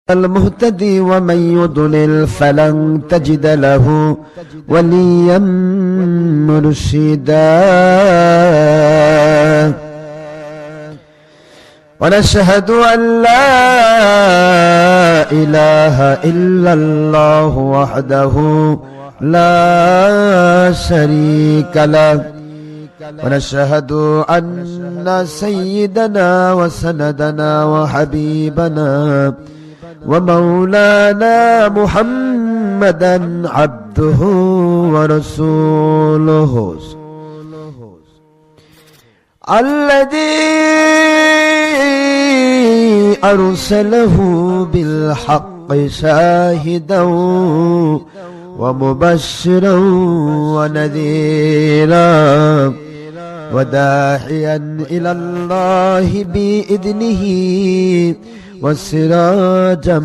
المهتدي ومن يضلل فلن تجد له وليا مرشدا ونشهد أن لا إله إلا الله وحده لا شريك له ونشهد أن سيدنا وسندنا وحبيبنا ومولانا محمدا عبده ورسوله الذي أرسله بالحق شاهدا ومبشرا ونذيرا وداعيا إلى الله بإذنه وسراجا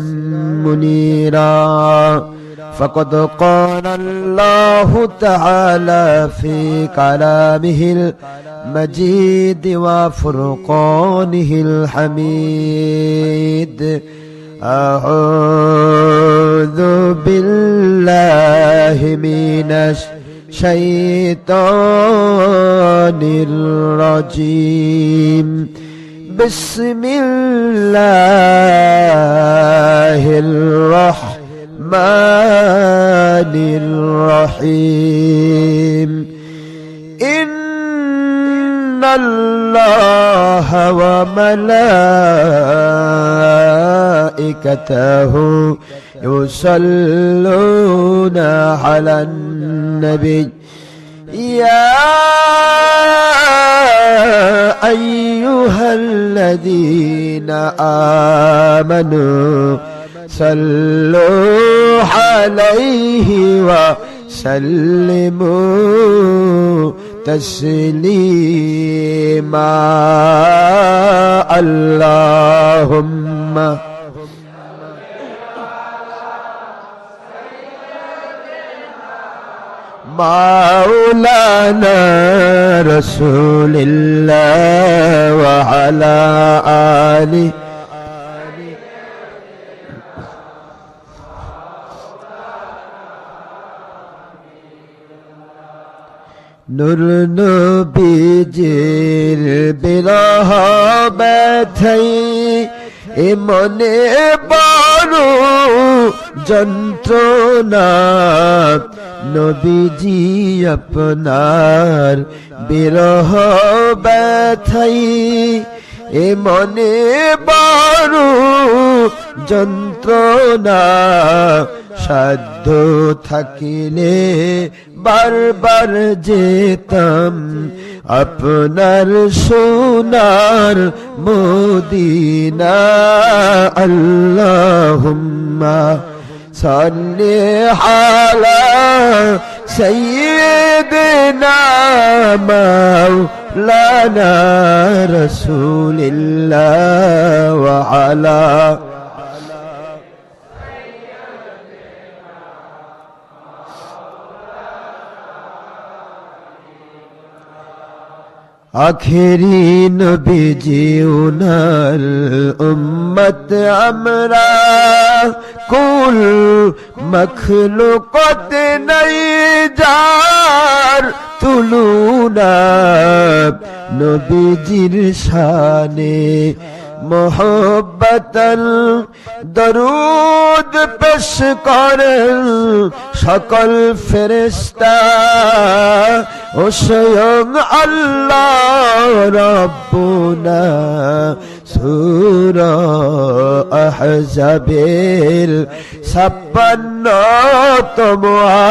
منيرا فقد قال الله تعالى في كلامه المجيد وفرقانه الحميد أعوذ بالله من الشيطان الرجيم بسم الله الرحمن الرحيم إن الله وملائكته يصلون على النبي يا أيها الذين آمنوا صلوا عليه وسلموا تسليما اللهم مولانا رسول الله وعلى آله নূর নবীজির বিরহ ব্যথাই এ মনে বড় যন্ত্রণা নবীজি আপনার বিরহ ব্যথাই এ মনে বড় যন্ত্রণা সাধ্য থাকিলে বারবার যেতাম আপনার সোনার মদিনা আল্লাহুম্মা সাল্লি আলা সাইয়্যিদিনা মাওলানা রাসূলিল্লাহ ওয়া আলা আখেরি নবীজি উনার উম্মত আমরা কুল মখলুকত নাই যার তুলনা নবীজির শানে মোহব্বতন দরুদ পেশ করেন সকল ফেরেশতা ও স্বয়ং আল্লাহ রাব্বুনা সূরা আহজাবের 56তম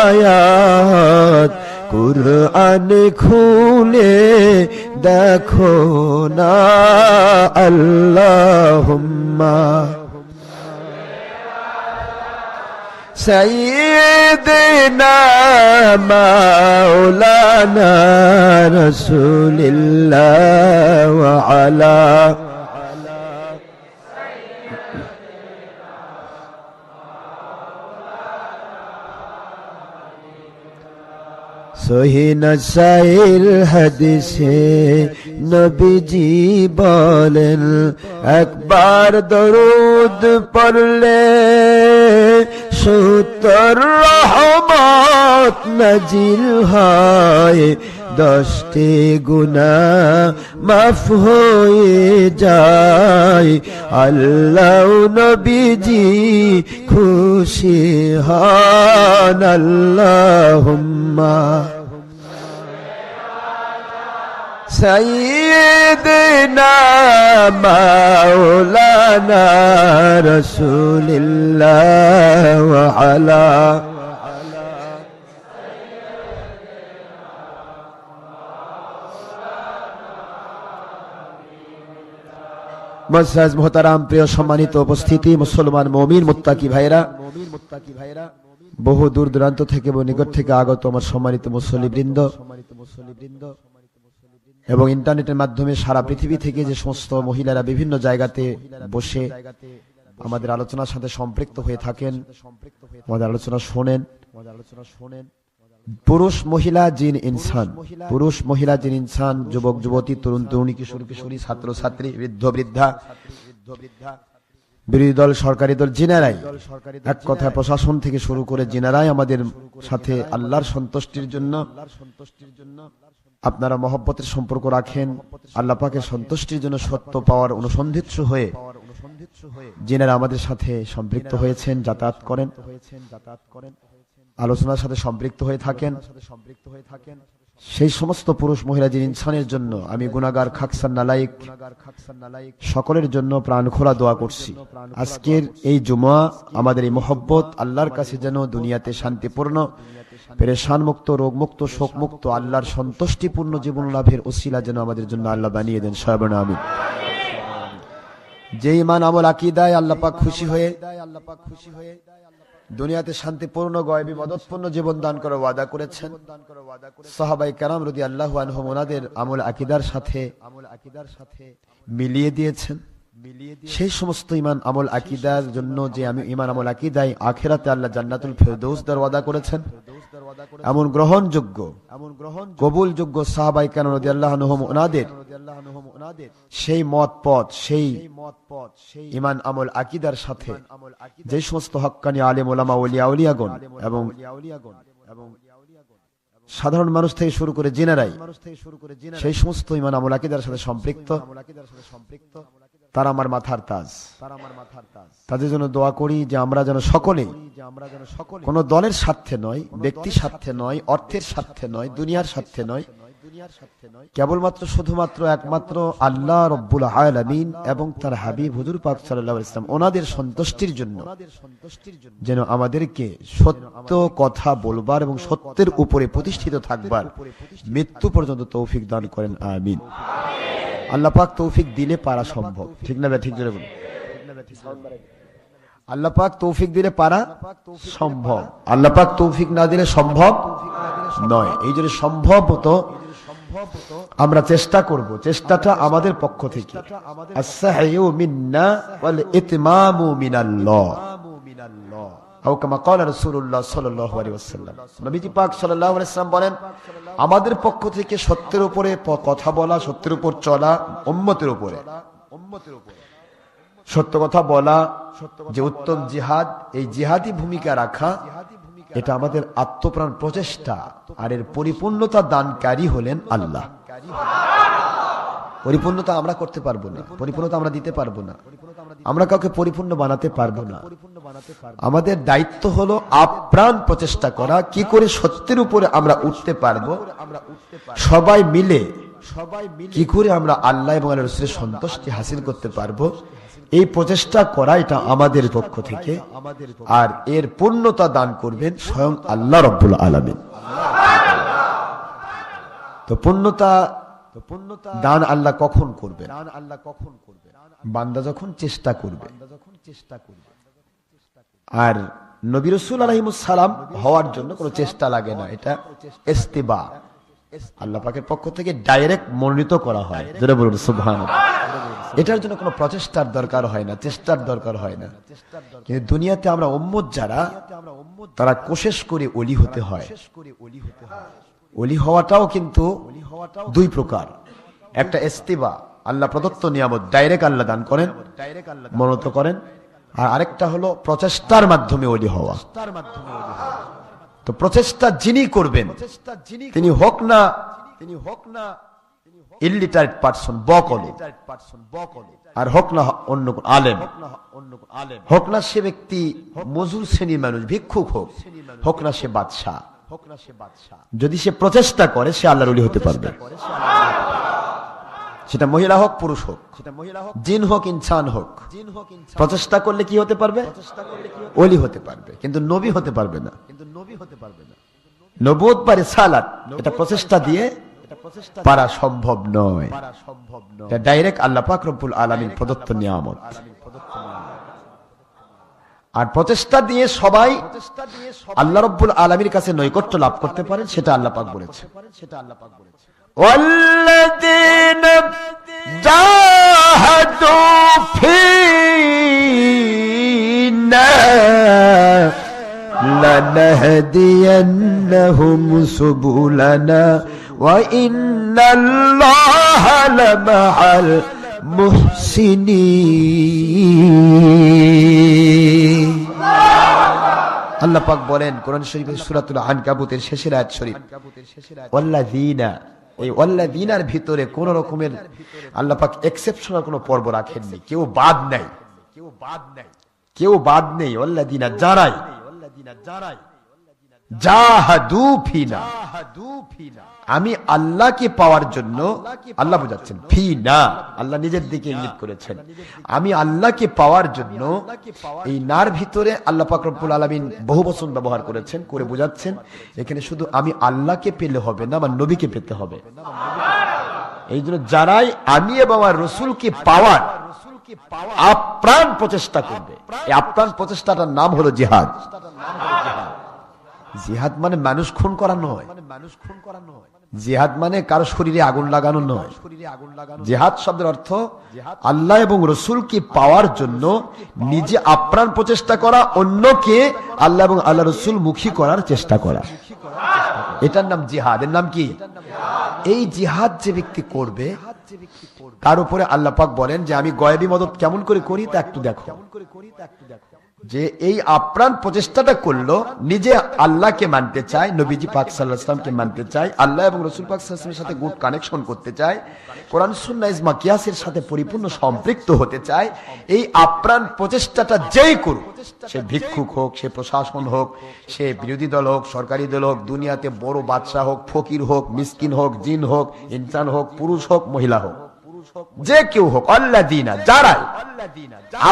আয়াত কুরআন খুলে দেখো না আল্লাহুম্মা সাইয়্যিদিনা মাওলানা রাসূলিল্লাহ ওয়া আলা সহি নাসাইল হাদিসে নবীজি বলেন, একবার দরুদ পড়লে 70 রহমত নাজিল হয়, 10টি গুনাহ মাফ হয়ে যায়। আল্লাহ নবীজি খুশি হন। আল্লাহুম্মা সাইয়্যিদিনা মাওলানা রাসূলিল্লাহ ওয়া আলা মুআজ্জাজ মুহতারাম, প্রিয় সম্মানিত উপস্থিতি, মুসলমান মুমিন মুত্তাকি ভাইরা, বহু দূর দূরান্ত থেকে এবং নিকট থেকে আগত আমার সম্মানিত মুসল্লিবৃন্দ এবং ইন্টারনেটের মাধ্যমে সারা পৃথিবী থেকে যে সমস্ত মহিলারা বিভিন্ন জায়গাতে বসে আমাদের আলোচনার সাথে সম্পৃক্ত হয়ে থাকেন, আমাদের আলোচনা শোনেন, পুরুষ মহিলা জিন ইনসান, পুরুষ মহিলা জিন ইনসান, যুবক যুবতী, তরুণ তরুণী, কিশোর কিশোরী, ছাত্র ছাত্রী, বৃদ্ধ বৃদ্ধা, বিরোধী দল, সরকারি দল, জিনারাই, এক কথায় প্রশাসন থেকে শুরু করে জিনারাই আমাদের সাথে আল্লাহর সন্তুষ্টির জন্য আপনারা মহব্বতের সম্পর্ক রাখেন, আল্লাহ পাকের সন্তুষ্টির জন্য সত্য পাওয়ার অনুসন্ধিৎস হয়ে জিনারা আমাদের সাথে সম্পৃক্ত হয়েছেন, যাতায়াত করেন, আলোচনার সাথে সম্পৃক্ত হয়ে থাকেন, সেই সমস্ত পুরুষ মহিলা জিন ইনসানের জন্য আমি গুনাহগার খাকসান নালায়েক সকলের জন্য প্রাণ খোলা দোয়া করছি। আজকের এই জুমা আমাদের এই মহব্বত আল্লাহর কাছে যেন দুনিয়াতে শান্তিপূর্ণ, পেরেশান মুক্ত, রোগ মুক্ত, শোক মুক্ত, আল্লাহর সন্তুষ্টিপূর্ণ জীবন লাভের ওসিলা যেন আমাদের জন্য আল্লাহ বানিয়ে দেন। সবাই বলেন আমিন। যে ঈমান আমল আকীদায় আল্লাহ পাক খুশি হয়ে দুনিয়াতে শান্তিপূর্ণ, গয়বী, মদতপূর্ণ জীবন দান করে ওয়াদা করেছেন, সাহাবায়ে কেরাম রাদিয়াল্লাহু আনহুম ওনাদের আমল আকীদার সাথে মিলিয়ে দিয়েছেন। সেই সমস্ত ঈমান আমল আকীদার জন্য যে আমি ঈমান আমল আকীদায় আখিরাতে আল্লাহ জান্নাতুল ফেরদৌস দেওয়ার ওয়াদা করেছেন, এমন গ্রহণযোগ্য, কবুলযোগ্য সাহাবায়ে কেরাম রাদিয়াল্লাহু আনহুম ওনাদের সেই মত পথ, সেই ঈমান আমল আকীদার সাথে যে সমস্ত হক্কানি আলেম ওলামা ওলিয়া উলিয়াগণ এবং সাধারণ মানুষ থেকে শুরু করে জিনারাই সেই সমস্ত ঈমান আমল আকীদার সাথে সম্পৃক্ত, তারা আমার মাথার তাজ। তাদের জন্য দোয়া করি যে আমরা যেন সকলে কোন দলের স্বার্থে নয়, ব্যক্তি স্বার্থে নয়, অর্থের স্বার্থে নয়, দুনিয়ার স্বার্থে নয়, কেবলমাত্র শুধুমাত্র একমাত্র আল্লাহ রব্বুল আলামিন এবং তার হাবিব হুজুর পাক সাল্লাল্লাহু আলাইহি ওয়াসাল্লাম ওনাদের সন্তুষ্টির জন্য যেন আমাদেরকে সত্য কথা বলবার এবং সত্যের উপরে প্রতিষ্ঠিত থাকবার মৃত্যু পর্যন্ত তৌফিক দান করেন, আমিন। আল্লাহ পাক তৌফিক দিলে পারা সম্ভব, ঠিক না? ঠিক জোরে বলুন। আল্লাহ পাক তৌফিক দিলে পারা সম্ভব, আল্লাহ পাক তৌফিক না দিলে সম্ভব নয়। এই জন্য সম্ভবত আমরা চেষ্টা করব, চেষ্টাটা আমাদের পক্ষ থেকে। আস-সাইয়ু মিন্না ওয়াল ইতমামু মিনাল্লাহ, আও কামা ক্বালা রাসূলুল্লাহ সাল্লাল্লাহু আলাইহি ওয়াসাল্লাম। নবীজি পাক সাল্লাল্লাহু আলাইহি ওয়াসাল্লাম বলেন, আমাদের পক্ষ থেকে সত্যের উপরে কথা বলা, সত্যের উপর চলা, উম্মতের উপরে সত্য কথা বলা যে উত্তম জিহাদ, এই জিহাদি ভূমিকা রাখা, এটা আমাদের আত্মপ্রাণ প্রচেষ্টা। আর এর পরিপূর্ণতা দানকারী হলেন আল্লাহ। পরিপূর্ণতা আমরা করতে পারবো না, পরিপূর্ণতা আমরা দিতে পারবো না, আমরা কাউকে পরিপূর্ণ বানাতে পারবো না। আমাদের দায়িত্ব হলো আপ্রাণ প্রচেষ্টা করা, কি করে সত্যের উপরে আমরা উঠতে পারবো, সবাই মিলে কি করে আমরা আল্লাহ এবং আল্লাহর রাসূলের সন্তুষ্টি হাসিল করতে পারবো, এই প্রচেষ্টা করা এটা আমাদের পক্ষ থেকে। আর এর পূর্ণতা দান করবেন স্বয়ং আল্লাহ রাব্বুল আলামিন। তো পূর্ণতা দান আল্লাহ কখন করবেন? বান্দা যখন চেষ্টা করবে। আর নবী রাসূল আলাইহিস সালাম হওয়ার জন্য কোনো চেষ্টা লাগে না, এটা ইস্তিবা, আল্লাহ পাকের পক্ষ থেকে ডাইরেক্ট মনোনীত করা হয়। যারা বলুন সুবহানাল্লাহ। এটার জন্য কোনো প্রচেষ্টার দরকার হয় না, চেষ্টার দরকার হয় না। কিন্তু দুনিয়াতে আমরা উম্মত যারা, তারা কোশিশ করে ওলি হতে হয়। ওলি হওয়াটাও কিন্তু দুই প্রকার। একটা ইস্তিবা, আল্লাহ প্রদত্ত নিয়ামত ডাইরেক্ট আল্লাহ দান করেন, মনোনীত করেন। আর আরেকটা হলো প্রচেষ্টার মাধ্যমে ওলি হওয়া। তো প্রচেষ্টা যিনি করবেন তিনি হোক না ইলিটারেট পারসন, বকলে, আর হোক না অন্য আলেম, হোক না সে ব্যক্তি মজুর শ্রেণীর মানুষ, ভিক্ষুক হোক না সে বাদশাহ, যদি সে প্রচেষ্টা করে সে আল্লাহর ওলি হতে পারবে। সেটা মহিলা হোক পুরুষ হোক, জিন হোক ইনসান হোক, প্রচেষ্টা করলে কি হতে পারবে? ওলি হতে পারবে, কিন্তু নবী হতে পারবে না। নবুয়ত বা রিসালাত এটা প্রচেষ্টা দিয়ে পারা সম্ভব নয়, এটা ডাইরেক্ট আল্লাহ পাক রব্বুল আলামিন প্রদত্ত নিয়ামত। আর প্রচেষ্টা দিয়ে সবাই আল্লাহ রব্বুল আলামিনের কাছে নৈকট্য লাভ করতে পারেন, সেটা আল্লাহ পাক বলেছে। والذين جاهدوا فينا لنهدينهم سبلنا وإن الله لمع المحسنين। আল্লাহ পাক বলেন কোরআন শরীফের সূরাতুল আনকাবুতের শেষের আয়াত শরীফ, ওয়াল্লাযীনা, এই ওয়াল্লাযীনার ভিতরে কোন রকমের আল্লাহ পাক এক্সেপশনাল কোন পর্ব রাখেননি, কেউ বাদ নেই। ওয়াল্লাযীনা যারাই জাহাদু ফিনা, আমি আল্লাহকে পাওয়ার জন্য, আল্লাহ বোঝাচ্ছেন ফিনা, আল্লাহ নিজের দিকে ইঙ্গিত করেছেন, আমি আল্লাহকে পাওয়ার জন্য। এই নার ভিতরে আল্লাহ পাক রব্বুল আলামিন বহু বচন ব্যবহার করেছেন, করে বোঝাচ্ছেন এখানে শুধু আমি আল্লাহকে পেলে হবে না, আমার নবীকে পেতে হবে। এই জন্য যারাই আমি এবং আমার রসুলকে পাওয়ার আপ্রাণ প্রচেষ্টা করবে, এই আপ্রাণ প্রচেষ্টাটার নাম হলো জিহাদ। জিহাদ মানে মানুষ খুন করা নয়, জিহাদ মানে কারো শরীরে আগুন লাগানো নয়। জিহাদ শব্দের অর্থ আল্লাহ এবং রসুলকে পাওয়ার জন্য নিজে আপ্রাণ প্রচেষ্টা করা, অন্যকে আল্লাহ এবং আল্লাহ রসুল মুখী করার চেষ্টা করা, এটার নাম জিহাদ। এর নাম কি? এই জিহাদ যে ব্যক্তি করবে তার উপরে আল্লাহ পাক বলেন যে আমি গয়েবী মদদ কেমন করে করি তা একটু দেখো। যে এই আপ্রাণ প্রচেষ্টাটা করলো, নিজে আল্লাহকে মানতে চায়, নবীজি পাক সাল্লাল্লাহু আলাইহি ওয়াসাল্লামকে মানতে চায়, আল্লাহ এবং রাসূল পাক সাল্লাল্লাহু আলাইহি ওয়াসাল্লামের সাথে গুড কানেকশন করতে চায়, কোরআন সুন্নাহ ইজমা কিয়াসের সাথে পরিপূর্ণ সম্পৃক্ত হতে চায়। এই আপ্রাণ প্রচেষ্টাটা যেই করুক, সে ভিক্ষুক হোক, সে প্রশাসন হোক, সে বিরোধী দল হোক, সরকারি দল হোক, দুনিয়াতে বড় বাদশা হোক, ফকির হোক, মিসকিন হোক, জিন হোক, ইনসান হোক, পুরুষ হোক, মহিলা হোক, যে কেউ হোক, আল্লাযীনা যারাই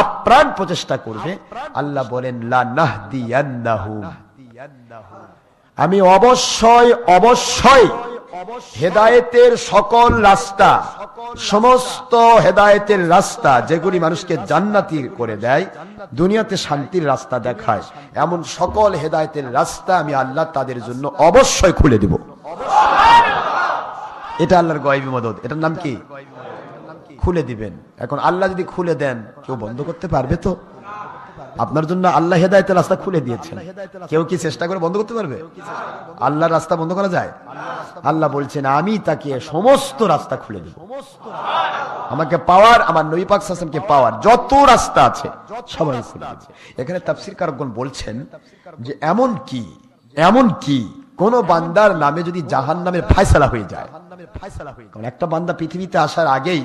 আপ্রাণ প্রচেষ্টা করবে, আল্লাহ বলেন লানাহদিয়ান্নাহুম, আমি অবশ্যই হেদায়েতের সকল রাস্তা, সমস্ত হেদায়েতের রাস্তা যেগুলি মানুষকে জান্নাতি করে দেয়, দুনিয়াতে শান্তির রাস্তা দেখায়, এমন সকল হেদায়েতের রাস্তা আমি আল্লাহ তাদের জন্য অবশ্যই খুলে দিব। এটা আল্লাহর গায়বী মদদ, এটার নাম কি? খুলে দিবেন। এখন আল্লাহ যদি খুলে দেন কেউ বন্ধ করতে পারবে? তো আপনার জন্য আল্লাহ হেদায়েতের রাস্তা খুলে দিয়েছেন, কেউ কি চেষ্টা করে বন্ধ করতে পারবে? আল্লাহর রাস্তা বন্ধ করা যায়? আল্লাহ বলছেন আমি তাকে সমস্ত রাস্তা খুলে দেব। আমাকে পাওয়ার, আমার নবী পাক সাল্লাল্লাহু আলাইহি ওয়াসাল্লামকে পাওয়ার যত রাস্তা আছে সবাই খুলে দেব। এখানে তাফসীরকারগণ বলছেন যে এমন কি কোন বান্দার নামে যদি জাহান্নামের ফয়সালা হয়ে যায়, কারণ একটা বান্দা পৃথিবীতে আসার আগেই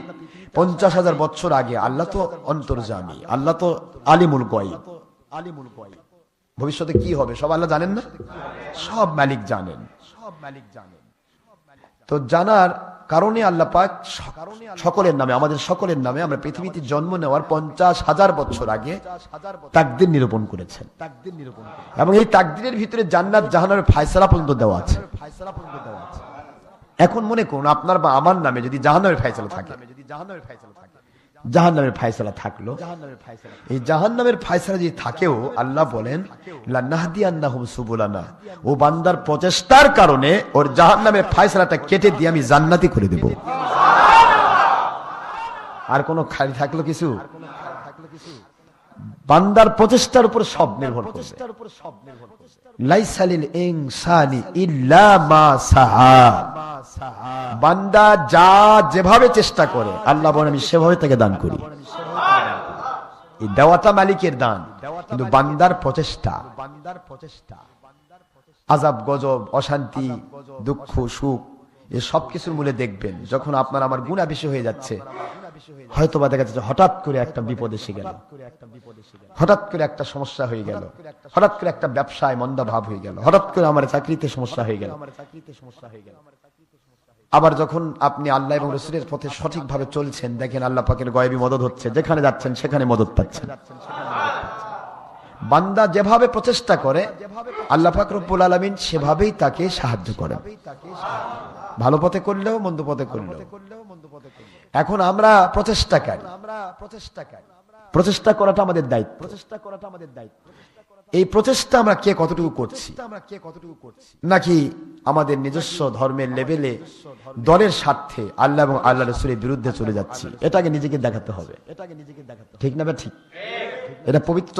50,000 বছর আগে আল্লাহ তো অন্তর্যামী, আল্লাহ তো আলিমুল গায়ব, ভবিষ্যতে কি হবে সব আল্লাহ জানেন না? সব মালিক জানেন। তো জানার কারণে আল্লাহ পাক সকলের নামে, আমাদের সকলের নামে, আমরা পৃথিবীতে জন্ম নেওয়ার 50,000 বছর আগে তাকদীর নিরূপণ করেছেন, এবং এই তাকদীরের ভিতরে জান্নাত জাহান্নামের ফয়সালা পর্যন্ত দেওয়া আছে। এখন মনে করুন আপনার বা আমার নামে যদি জাহান্নামের ফয়সালা থাকে, জাহান্নামের ফয়সালা থাকলো, এই জাহান্নামের ফয়সালা যদি থাকেও আল্লাহ বলেন লানাহদিয়ান্নাহুম সুবুলানা, ও বান্দার প্রচেষ্টার কারণে ওর জাহান্নামের ফয়সালাটা কেটে দিয়ে আমি জান্নাতি করে দেব। আর কোন খালি থাকলো কিছু? বান্দার প্রচেষ্টার উপর সব নির্ভর করবে। লাইসা লিল ইনসানি ইল্লা মা সাআ। বান্দা যা যেভাবে চেষ্টা করে আল্লাহ বলেন আমি সেভাবে তাকে দান করি। এই দেওয়াটা মালিকের দান, কিন্তু বান্দার প্রচেষ্টা, আযাব গজব অশান্তি দুঃখ সুখ এই সব কিছুর মূলে দেখবেন যখন আপনার আমার গুনাহ বেশি হয়ে যাচ্ছে, হয়তো বা দেখা যাচ্ছে হঠাৎ করে একটা বিপদ এসে গেল, হঠাৎ করে একটা সমস্যা হয়ে গেল, হঠাৎ করে একটা ব্যবসায় মন্দা ভাব হয়ে গেল, হঠাৎ করে আমার চাকরিতে সমস্যা হয়ে গেল। আবার যখন আপনি আল্লাহ এবং রাসূলের পথে সঠিকভাবে চলছেন, দেখেন আল্লাহ পাকের গায়েবী মদদ হচ্ছে, যেখানে যাচ্ছেন সেখানে মদদ পাচ্ছেন। বান্দা যেভাবে প্রচেষ্টা করে আল্লাহ পাক রব্বুল আলামিন সেভাবেই তাকে সাহায্য করেন, ভালো পথে করলেও মন্দ পথে করলেও। এখন আমরা প্রচেষ্টাকারী, প্রচেষ্টা করাটা আমাদের দায়িত্ব। এই প্রচেষ্টা আমরা কে কতটুকু করছি, নাকি আমাদের নিজস্ব ধর্মের লেভেলে দলের স্বার্থে আল্লাহ এবং আল্লাহ রাসূলের বিরুদ্ধে চলে যাচ্ছি, এটাকে নিজেকে দেখাতে হবে। ঠিক না? ঠিক। এটা পবিত্র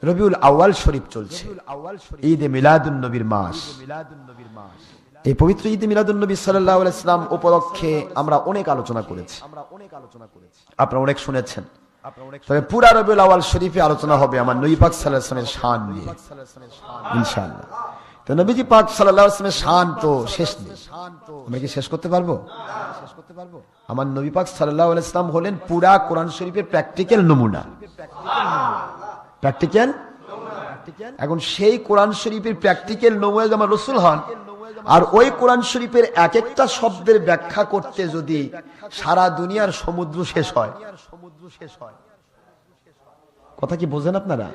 রবিউল আউয়াল শরীফ চলছে, ঈদে মিলাদুন নবীর মাস। এই পবিত্র ঈদে মিলাদুন নবী সাল্লাল্লাহু আলাইহি ওয়াসাল্লাম উপলক্ষে আমরা অনেক আলোচনা করেছি, আপনারা অনেক শুনেছেন। তবে পুরা রবিউল আউয়াল শরীফে আলোচনা হবে আমার নবী পাক সাল্লাল্লাহু আলাইহি ওয়াসাল্লামের শান নিয়ে ইনশাআল্লাহ। তো নবীজি পাক সাল্লাল্লাহু আলাইহি ওয়াসাল্লামের শান তো শেষ নেই, আমরা কি শেষ করতে পারবো? আমার নবী পাক সাল্লাল্লাহু আলাইহি ওয়াসাল্লাম হলেন পুরা কোরআন শরীফের প্র্যাকটিক্যাল নমুনা, প্র্যাকটিক্যাল। এখন সেই কোরআন শরীফের প্র্যাকটিক্যাল নমুনা আমার রাসূল হন, আর ওই কোরআন শরীফের এক একটা শব্দের ব্যাখ্যা করতে যদি সারা দুনিয়ার সমুদ্র শেষ হয়, কথা কি বোঝেন আপনারা?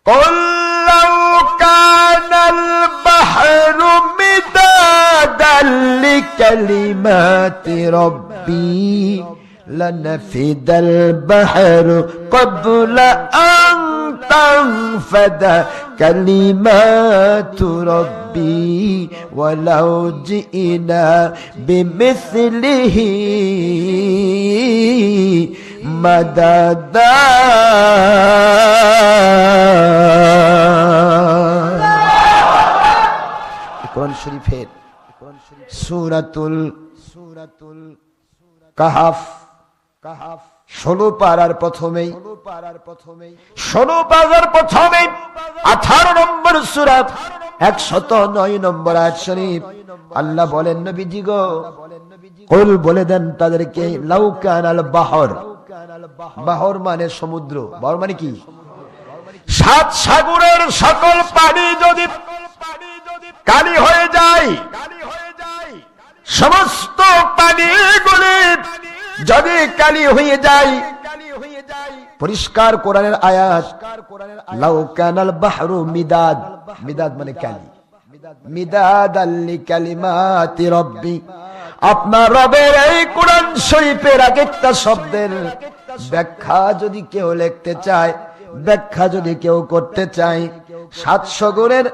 কুল্লাউ কানাল বাহরু মিদাদাল লিকালিমাতি রাব্বি লানাফিদাল বাহরু ক্বাবলা আন তানফাদা কালিমাতু রাব্বি ওয়ালাউ জিনা বিমিসলিহি মাদাদা। কোরআন শরীফের সূরাতুল কাহাফ 16 পারার প্রথমেই 18 নম্বর সূরা 109 নম্বর আয়াত শরীফ আল্লাহ বলেন, নবীজি গো কুল বলে দেন তাদেরকে, লাউ কানাল বাহর, বাহর মানে সমুদ্র, বাহর মানে কি? 7 সাগরের সকল পানি যদি কালি হয়ে যায়, সমস্ত পানিগুলি যদি কালি হয়ে যায়, পরিষ্কার কোরআনের আয়াত, লাউ কানাল বাহরু মিদাদ, মিদাদ মানে কালি, মিদাদাল লিকালিমাতি রাব্বি, আপনার রবের এই কোরআন শরীফের এক একটা শব্দের ব্যাখ্যা যদি কেউ লিখতে চায়, ব্যাখ্যা যদি কেউ করতে চায়, 7 সাগরের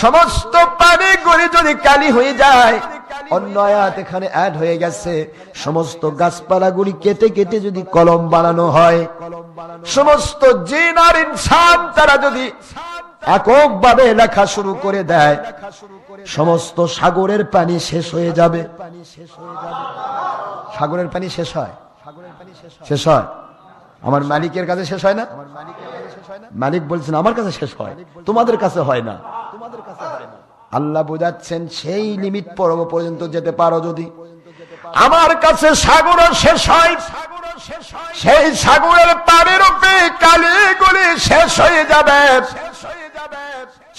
সমস্ত পানিগুলি যদি কালি হয়ে যায়, অন্য আয়াত এখানে অ্যাড হয়ে গেছে, সমস্ত গাছপালাগুলি কেটে কেটে যদি কলম বানানো হয়, সমস্ত জিন আর ইনসান তারা যদি এককভাবে লেখা শুরু করে দেয়, সমস্ত সাগরের পানি শেষ হয়ে যাবে। সাগরের পানি শেষ হয়, শেষ হয় আমার মালিকের কাছে শেষ হয় না? মালিক বলছেন আমার কাছে শেষ হয়, তোমাদের কাছে হয় না। আল্লাহ বোঝাচ্ছেন সেই লিমিট পর্যন্ত যেতে পারো যদি, আমার কাছে সাগর শেষ হয়, সেই সাগরের পানির উপরে কালিগুলি শেষ হয়ে যাবে,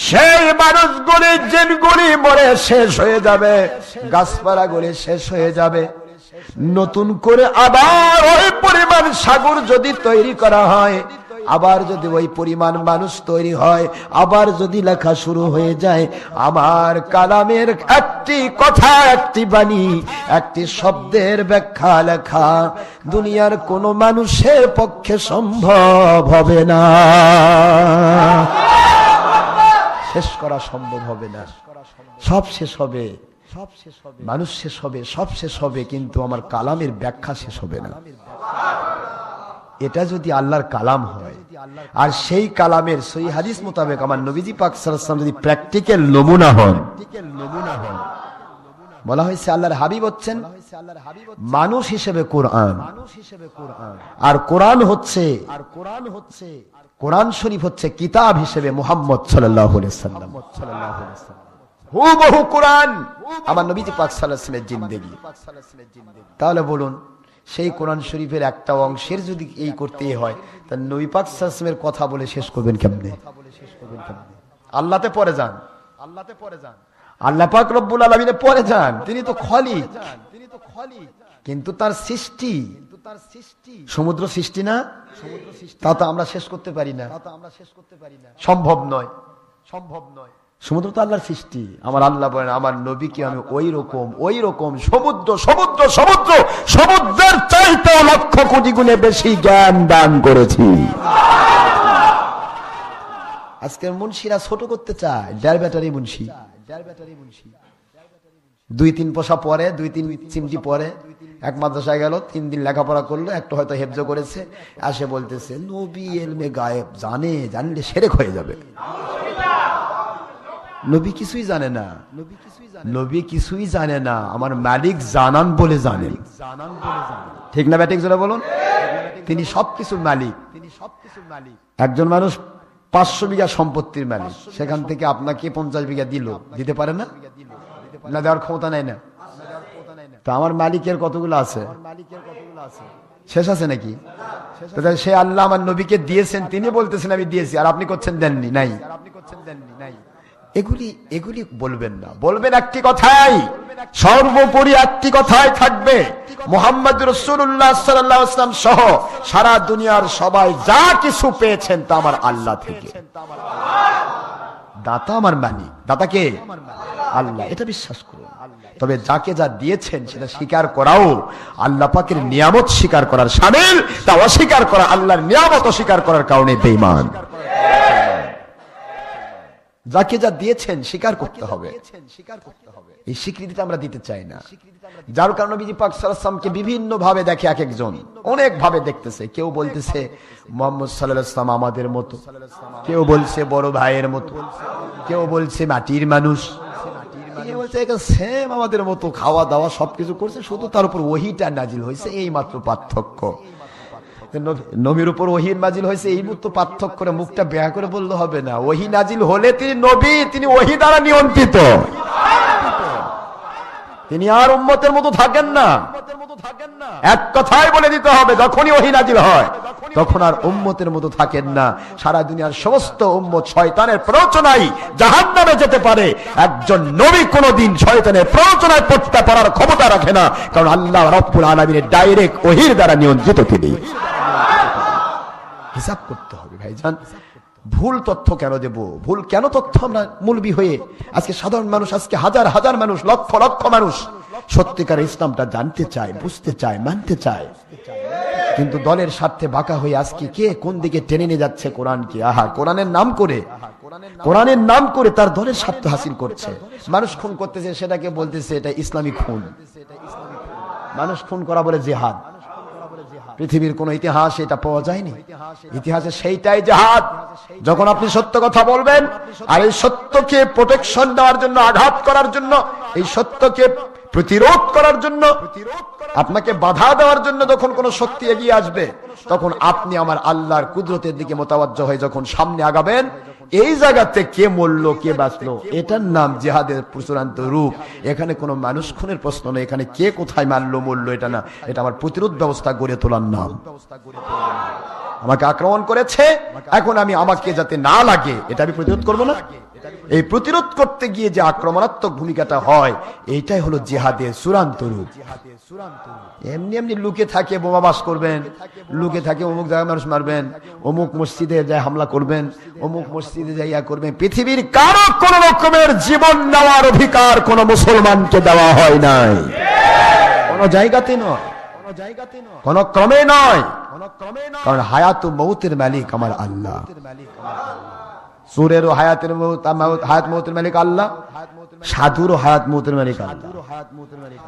সেই মানুষগুলি জিনগুলি মরে শেষ হয়ে যাবে, গাছপালাগুলি শেষ হয়ে যাবে, নতুন করে আবার ওই পরিমাণ সাগর যদি তৈরি করা হয়, আবার যদি ওই পরিমাণ মানুষ তৈরি হয়, আবার যদি লেখা শুরু হয়ে যায়, আমার কালামের একটি কথা, একটি বাণী, একটি শব্দের ব্যাখ্যা লেখা দুনিয়ার কোন মানুষের পক্ষে সম্ভব হবে না, শেষ করা সম্ভব হবে না। সব শেষ হবে, মানুষ শেষ হবে, সব শেষ হবে, কিন্তু আমার কালামের ব্যাখ্যা শেষ হবে না। এটা যদি আল্লাহর কালাম হয়, আর সেই কালামের সহিহ হাদিস মোতাবেক আমার নবীজি পাক সাল্লাল্লাহু আলাইহি ওয়াসাল্লাম যদি প্র্যাকটিক্যাল নমুনা হন, বলা হয়েছে আল্লাহর হাবিব হচ্ছেন মানুষ হিসেবে কোরআন, আর কোরআন হচ্ছে কোরআন শরীফ হচ্ছে কিতাব হিসেবে মুহাম্মদ সাল্লাল্লাহু আলাইহি ওয়াসাল্লাম। হুবহু কোরআন আমার নবীজি পাক সাল্লাল্লাহু আলাইহি ওয়াসাল্লামের জিন্দেগি। তাহলে বলুন, সেই কোরআন শরীফের একটা অংশের যদি এই করতে হয়, তা নবী পাক সাল্লাল্লাহু আলাইহি ওয়াসাল্লামের কথা বলে শেষ করবেন কেমনে? আল্লাহতে পরে যান, আল্লাহ পাক রব্বুল আলামিনে পরে যান, তিনি তো খালিক, কিন্তু তার সৃষ্টি সমুদ্র সৃষ্টি না, তা তো আমরা শেষ করতে পারি না, সম্ভব নয়। সমুদ্র তো আল্লাহর সৃষ্টি। আমার আল্লাহ বলেন আমার নবীকে আমি ওই রকম সমুদ্রের চাইতে লক্ষ কোটি গুণে বেশি জ্ঞান দান করেছি। আজকের মুন্সিরা ছোট করতে চায়, ডের ব্যাটারি মুন্সি, 2-3 পয়সা পরে, 2-3 চিমটি পরে, এক মাদ্রাসায় গেল, 3 দিন লেখাপড়া করলো, একটু হয়তো হেফজ করেছে, আসে বলতেছে নবী এলমে গায়েব জানলে সেরেক হয়ে যাবে। নবী কিছুই জানে না, নবী কিছুই জানে না, আমার মালিক জানান বলে জানেন। ঠিক না ব্যাটিক জোরে বলুন? তিনি সবকিছুর মালিক। একজন মানুষ 500 বিঘা সম্পত্তির মালিক, সেখান থেকে আপনাকে 50 বিঘা দিতে পারে না? না দেওয়ার ক্ষমতা নাই না? তা আমার মালিকের কতগুলো আছে? শেষ আছে নাকি? সে আল্লাহ আমার নবীকে দিয়েছেন, তিনি বলতেছেন আমি দিয়েছি, আর আপনি করছেন দেননি, নাই। এগুলি বলবেন না, বলবেন একটি কথাই, সর্বোপরি একটি কথাই থাকবে, মুহাম্মদ রাসূলুল্লাহ সাল্লাল্লাহু আলাইহি ওয়াসাল্লাম সহ সারা দুনিয়ার সবাই যা কিছু পেয়েছেন তা আমার আল্লাহ থেকে। দাতা আমার মালিক, দাতা কে? আল্লাহ, এটা বিশ্বাস করুন। তবে যাকে যা দিয়েছেন সেটা স্বীকার করাও আল্লাহ পাকের নিয়ামত স্বীকার করার শামিল, তা অস্বীকার করা আল্লাহর নিয়ামত অস্বীকার করার কারণে বেঈমান। যাকে যা দিয়েছেন স্বীকার করতে হবে, এই স্বীকৃতিটা আমরা দিতে চাই না। যার কারণে নবী পাক সাল্লাল্লাহু আলাইহি ওয়াসাল্লামকে বিভিন্ন ভাবে দেখে, এক একজন অনেক ভাবে দেখতেছে। কেউ বলতেছে মুহাম্মদ সাল্লাল্লাহু আলাইহি ওয়াসাল্লাম আমাদের মতো, কেউ বলছে বড় ভাইয়ের মতো, কেউ বলছে মাটির মানুষ, কেউ বলছে সেম আমাদের মতো খাওয়া দাওয়া সবকিছু করছে, শুধু তার উপর ওহীটা নাজিল হয়েছে, এই মাত্র পার্থক্য। নবীর উপর ওহী নাজিল হয়েছে, এই মতো পার্থক্য করে মুখটা বেয়া করে বললে হবে না। ওহী নাজিল হলে তিনি নবী, তিনি ওহী দ্বারা নিয়ন্ত্রিত, তিনি আর উম্মতের মতো থাকেন না। এক কথাই বলে দিতে হবে, যখনই ওহী নাজিল হয় তখন আর উম্মতের মতো থাকেন না। সারা দুনিয়ার সমস্ত উম্মত শয়তানের প্ররোচনায় জাহান্নামে যেতে পারে, একজন নবী কোনদিন শয়তানের প্ররোচনায় পড়তে পারার ক্ষমতা রাখে না, কারণ আল্লাহ রাব্বুল আলামিনের ডাইরেক্ট ওহীর দ্বারা নিয়ন্ত্রিত তিনি। হিসাব করতে হবে ভাইজান। ভুল তথ্য কেন দেব? ভুল কেন তথ্য আমরা মৌলবি হয়ে আজকে সাধারণ মানুষ, আজকে হাজার হাজার মানুষ, লক্ষ লক্ষ মানুষ সত্যিকার ইসলামটা জানতে চায়, বুঝতে চায়, মানতে চায়, কিন্তু দলের স্বার্থে বাঁকা হয়ে আজকে কে কোন দিকে টেনে নিয়ে যাচ্ছে কোরআনকে। আহা, কোরআনের নাম করে তার দলের স্বার্থ হাসিল করছে। মানুষ খুন করতেছে, সেটাকে বলতেছে এটা ইসলামিক খুন। মানুষ খুন করা বলে জিহাদ। পৃথিবীর কোন ইতিহাস এটা পাওয়া যায়নি। ইতিহাসে সেইটাই জিহাদ, যখন আপনি সত্য কথা বলবেন, আর এই সত্যকে প্রোটেকশন দেওয়ার জন্য, আঘাত করার জন্য, এই সত্যকে প্রতিরোধ করার জন্য, আপনাকে বাধা দেওয়ার জন্য যখন কোন শক্তি এগিয়ে আসবে, তখন আপনি আমার আল্লাহর কুদরতের দিকে মোতাবাজ্জ হয়ে যখন সামনে আগাবেন, এই জায়গাতে কে মরল কে বাঁচলো, এটার নাম জিহাদের চূড়ান্ত রূপ। এখানে কোনো মানুষ খুনের প্রশ্ন নেই, এখানে কে কোথায় মারলো মরলো এটা না, এটা আমার প্রতিরোধ ব্যবস্থা গড়ে তোলার নাম। আমাকে আক্রমণ করেছে, এখন আমি আমাকে যাতে না লাগে এটা আমি প্রতিরোধ করবো না। এই প্রতিরোধ করতে গিয়ে যে আক্রমণাত্মক ভূমিকাটা হয়, এইটাই হলো জিহাদের চূড়ান্ত রূপ। এমনি এমনি লুকে থাকে বোমা বাস করবেন, লুকে থাকে অমুক জায়গায় মানুষ মারবেন, অমুক মসজিদে যায় হামলা করবেন, অমুক মসজিদে যাইয়া করবেন। পৃথিবীর কারো কোন রকমের জীবন নেওয়ার অধিকার কোন মুসলমানকে দেওয়া হয় নাই, কোন জায়গাতে নয়, কোন ক্রমে নয়, কারণ হায়াত ও মৌতের মালিক আমার আল্লাহ। চোরেরও হায়াতের হায়াত মৌতের মালিক আল্লাহ, সাধুরও হায়াত মৌতের মালিক আল্লাহ,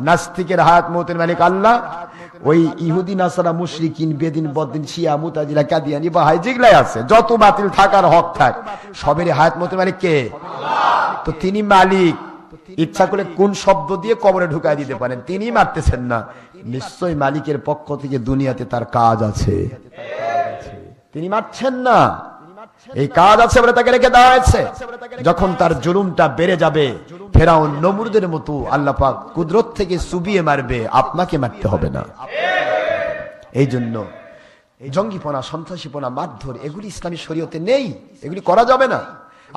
নাস্তিকের হায়াত মৌতের মালিক আল্লাহ, ওই ইহুদি নাসারা মুশরিকিন বেদিন বদ্দিন শিয়া মুতাজিলা কাদিয়ানি বাহাই যেগুলাই আছে যত বাতিল থাকার হক থাক সবেরই হায়াত মৌতের মালিক কে? তো তিনি মালিক, ইচ্ছা করে কোন শব্দ দিয়ে কবরে ঢুকাই দিতে পারেন, তিনি মারতেছেন না। নিশ্চয়ই মালিকের পক্ষ থেকে দুনিয়াতে তার কাজ আছে, তিনি মারছেন না, এই কাজ আছে বলে তাকে রেখে দেওয়া হয়েছে। যখন তার জুলুমটা বেড়ে যাবে, ফেরাউন নমরুদের মতো আল্লাহ পাক কুদরত থেকে চুবিয়ে মারবে, আপনাকে মারতে হবে না। এই জন্য জঙ্গিপনা, সন্ত্রাসীপনা, মারধর এগুলি ইসলামী শরীয়তে নেই, এগুলি করা যাবে না।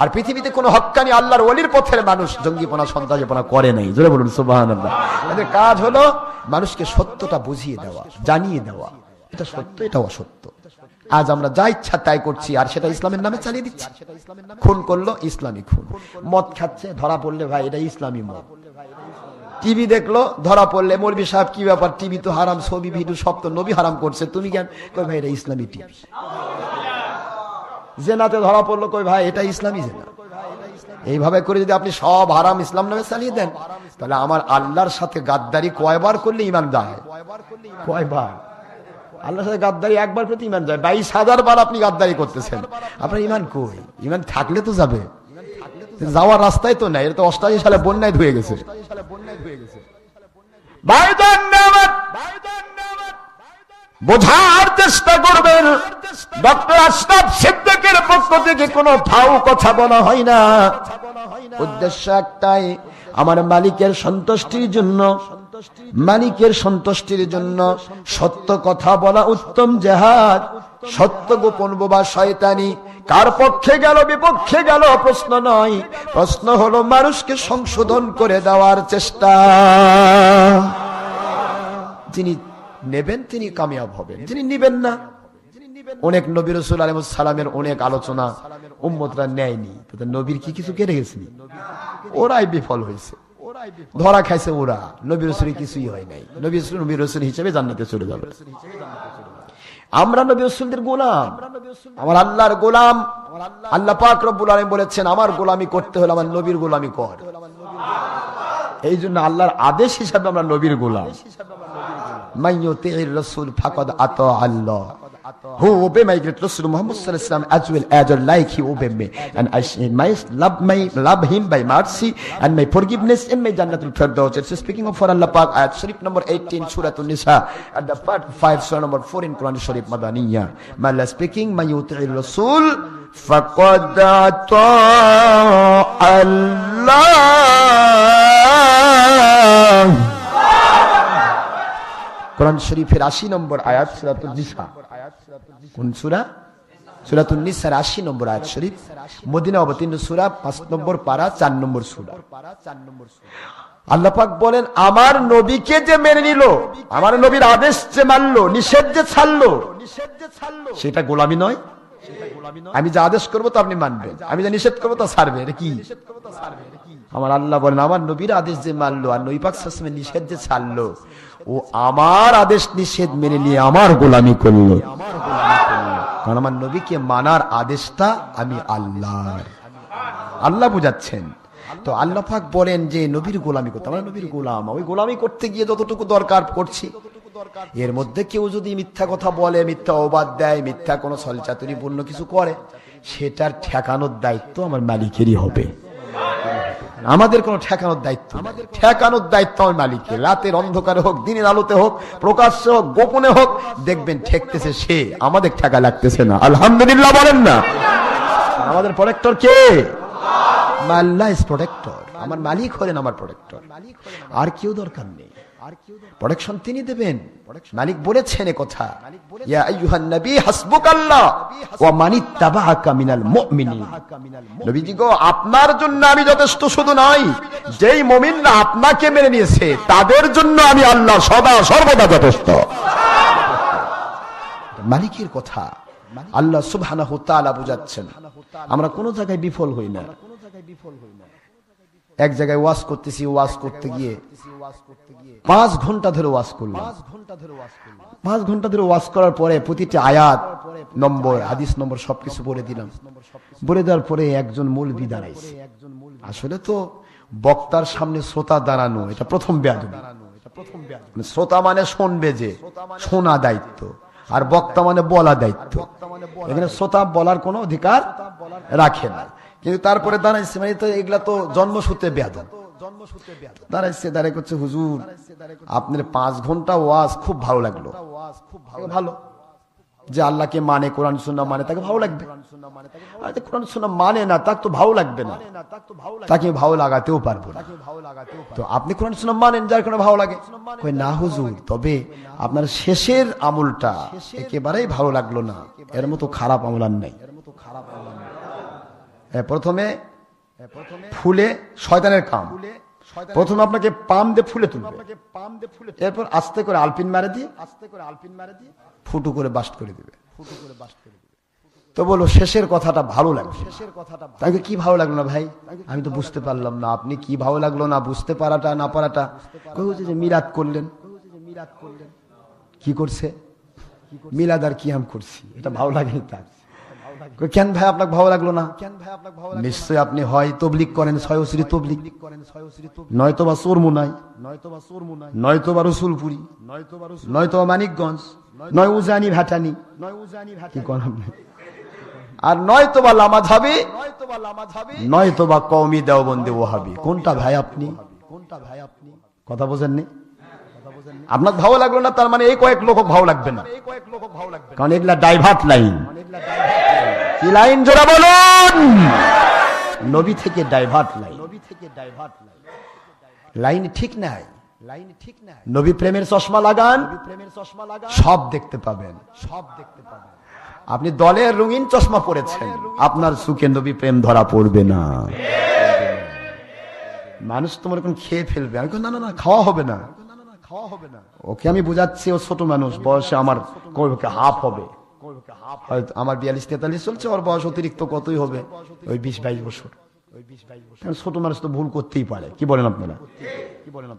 আর পৃথিবীতে কোন হক্কানি আল্লাহর ওলির পথের মানুষ জঙ্গিপনা, সন্ত্রাসীপনা করে নাই। জোরে বলুন সুবহানাল্লাহ। এদের কাজ হলো মানুষকে সত্যটা বুঝিয়ে দেওয়া, জানিয়ে দেওয়া, এটা সত্য, এটা অসত্য। আজ আমরা যা ইচ্ছা তাই করছি, আর সেটা ইসলামের নামে চালিয়ে দিচ্ছি। খুন করলো, ইসলামী খুন। মদ খাচ্ছে, ধরা পড়লে ভাই এটা ইসলামী মদ। টিভি দেখলো, ধরা পড়লে মৌলভী সাহেব কি ব্যাপার, টিভি তো হারাম, ছবি ভিডিও সব তো নবী হারাম করছে, তুমি কেন? কই ভাই এটা ইসলামী টিভি। জেনাতে ধরা পড়লো, কই ভাই এটা ইসলামী জেনা। এইভাবে করে যদি আপনি সব হারাম ইসলাম নামে চালিয়ে দেন, তাহলে আমার আল্লাহর সাথে গাদ্দারি কয়বার করলে ইমান যায়? কয়বার? আল্লাহর সাথে গাদ্দারি একবার প্রতি ইমান যায়। 22,000 বার আপনি গাদ্দারি করতেছেন, আপনার ইমান কই? ইমান থাকলে তো যাবে, যাওয়ার রাস্তায় তো নাই। এটা তো 88 সালে বন্যায় ধুয়ে গেছে। বোঝার চেষ্টা করবেন, ডক্টর আশরাফ সিদ্দিকীর পক্ষ থেকে কোনো ফাউ কথা বলা হয় না। উদ্দেশ্য একটাই, আমার মালিকের সন্তুষ্টির জন্য, মালিকের সন্তুষ্টির জন্য সত্য কথা বলা উত্তম জিহাদ। সত্য গোপন বোবা শয়তানি কার পক্ষে গেল বিপক্ষে গেল প্রশ্ন নয়, প্রশ্ন হলো মানুষকে সংশোধন করে দেওয়ার চেষ্টা। যিনি নেবেন তিনি কামিয়াব হবেন, যিনি নিবেন না। অনেক নবী রাসূল আলাইহিস সালামের অনেক আলোচনা উম্মতরা নেয়নি, তাদের নবীর কি কিছু কেড়ে গেছে? ওরাই বিফল হয়েছে, ধরা খাইছে ওরা। নবী রাসূল কিছুই হয় নাই। নবী রাসূল হিসেবে জান্নাতে চলে যাবে। আমরা নবী রাসূলদের গোলাম, আমার আল্লাহর গোলাম। আল্লাহ পাক রব্বুল আলামিন বলেছেন, আমার গোলামি করতে হলে আমার নবীর গোলামি কর। এই জন্য আল্লাহর আদেশ হিসাবে আমরা নবীর গোলাম। মাইয়ুতির রাসূল ফাকাদ আতা আল্লাহ। Who obey my great Rasul Muhammad sallallahu alaihi wasallam as well as like he obey me, and I love him by mercy and my forgiveness in my Jannatul Firdaus. It's speaking of for Allah Pak, ayat Sharif number 18, Surah An-Nisa, and the part 5, Surah number 4 in Quran Sharif Madaniyah. Allah speaking, "Man yuti'ir Rasul faqad ata Allah." কোরআন শরীফের 80 নম্বর আয়াত, সূরাতুন নিসা। কোন সূরা? সূরাতুন নিসার 80 নম্বর আয়াত শরীফ, Medina অবতীর্ণ সূরা, 5 নম্বর পারা, 4 নম্বর সূরা। আল্লাহ পাক বলেন, আমার নবীকে যে মেনে নিল, আমার নবীর আদেশ যে মানলো, নিষেধ যে ছাড়লো, সেটা গোলামি নয়? আমি যা আদেশ করবো তা আপনি মানবেন, আমি যা নিষেধ করবো তা ছাড়বে, এটা কি? আমার আল্লাহ বলেন, আমার নবীর আদেশ যে মানলো আর নবী পাক সাল্লাল্লাহু আলাইহি ওয়াসাল্লামের নিষেধ যে ছাড়লো, ও আমার আদেশ নিষেধ মেনে নিয়ে আমার গোলামি করলো। কারণ আমার নবীকে মানার আদেশটা আমি আল্লাহর। আল্লাহ বুঝাচ্ছেন। তো আল্লাহ পাক বলেন যে নবীর গোলামি করতে, আমরা নবীর গোলাম। ওই গোলামি করতে গিয়ে যতটুকু দরকার করছি, এর মধ্যে কেউ যদি মিথ্যা কথা বলে, মিথ্যা অবাদ দেয়, মিথ্যা কোনো ছলচাতুরিপূর্ণ কিছু করে, সেটার ঠেকানোর দায়িত্ব আমার মালিকেরই হবে। আমাদের কোনো ঠেকানোর দায়িত্ব, ঠেকানোর দায়িত্ব আমার মালিকের। রাতের অন্ধকারে হোক, দিনের আলোতে হোক, প্রকাশ্যে হোক, গোপনে হোক, দেখবেন ঠেকতেছে সে, আমাদের ঠেকা লাগতেছে না। আলহামদুলিল্লাহ বলেন না? আমাদের protector K? Allah is protector. আমার মালিক হলেন আমার প্রোটেক্টর, আর কেউ দরকার নেই। প্রোটেকশন তিনি দেবেন। মালিক বলেছেন কথা, ইয়া আইয়ুহান নবী হাসবুকাল্লাহ ওয়া মানিত্তাবাআকা মিনাল মুমিনিন। নবীজি গো, আপনার জন্য আমি যথেষ্ট শুধু নয়, যেই মুমিনরা আপনাকে মেনে নিয়েছে তাদের জন্য আমি আল্লাহ সদা সর্বদা যথেষ্ট। মালিকের কথা আল্লাহ সুবহানাহু ওয়া তাআলা বুঝাচ্ছেন। আমরা কোন জায়গায় বিফল হই না। এক জায়গায় ওয়াজ করতেছি, ওয়াজ করতে গিয়ে 5 ঘন্টা ধরে ওয়াজ করলাম। 5 ঘন্টা ধরে ওয়াজ করার পরে প্রতিটি আয়াত নম্বর, হাদিস নম্বর সবকিছু বলে দিলাম। বলে দেওয়ার পরে একজন মৌলবি দাঁড়াইছে। আসলে তো বক্তার সামনে শ্রোতা দাঁড়ানো এটা প্রথম বেয়াদবি। শ্রোতা মানে শুনবে, যে শোনা দায়িত্ব, আর বক্তা মানে বলা দায়িত্ব। এখানে শ্রোতা বলার কোনো অধিকার রাখে না। কিন্তু তারপরে দাঁড়াইছে, মানে তো এগুলা তো জন্মসূত্রে বেয়াদব। দাঁড়াইছে, দাঁড়াই করছে, হুজুর আপনার 5 ঘন্টা ওয়াজ খুব ভালো লাগলো। ভালো যে আল্লাহকে মানে, কোরআন সুন্নাহ মানে, তাকে ভালো লাগবে। আর যে কোরআন সুন্নাহ মানে না, তাকে তো ভালো লাগবে না, তাকে ভালো লাগাতেও পারবো না। তো আপনি কোরআন সুন্নাহ মানেন, যার কোনো ভালো লাগে। কই না হুজুর, তবে আপনার শেষের আমলটা একেবারেই ভালো লাগলো না, এর মতো খারাপ আমল আর নাই। প্রথমে ফুলে শয়তানের কাম, প্রথমে আপনাকে পাম দিয়ে ফুলে তুলবে, এরপর আস্তে করে আলপিন মারে দিয়ে ফুটু করে বাস্ট করে দিবে। তো বলো শেষের কথাটা ভালো লাগবে, তাকে কি ভালো লাগলো না ভাই? আমি তো বুঝতে পারলাম না, আপনি কি ভালো লাগলো না, বুঝতে পারাটা না পারাটা? যে মিলাদ করলেন। কি করছে? মিলাদ আর কিয়াম করছি, এটা ভালো লাগেনি তার। কেন ভাই আপনাকে ভালো লাগলো না? নিশ্চয় আপনি হয় তবলিগ করেন, সয়শ্রী তবলিগ, নয়তোবা চোরমুনাই, নয়তোবা রসুলপুরি, নয়তোবা মানিকগঞ্জ, নয় উজানি ভাটানি, কি করেন, আর নয়তোবা লামাঝাবি, নয়তোবা কওমি দেওবন্দি ওয়াহাবি। কোনটা ভাই আপনি? কথা বোঝেননি? আপনার ভালো লাগলো না তার মানে এই কয়েক লোক ভালো লাগবে না, কারণ এগুলা ডাইভার্ট লাইন। কি লাইন জোড়া বলুন? নবী থেকে ডাইভার্ট লাইন। লাইন ঠিক নাই। নবী প্রেমের চশমা লাগান, সব দেখতে পাবেন। আপনি দলের রঙিন চশমা পরেছেন, আপনার চোখে নবী প্রেম ধরা পড়বে না। মানুষ তোমার এখন খেয়ে ফেলবে। আমি না না না, খাওয়া হবে না, ওকে আমি বুঝাচ্ছি, ও ছোট মানুষ, বয়সে আমার হাফ হবে, আমার 42-43 চলছে, ওর বয়স অতিরিক্ত কতই হবে, ওই 20-22 বছর। ছোট মানুষ তো ভুল করতেই পারে, কি বলেন আপনারা?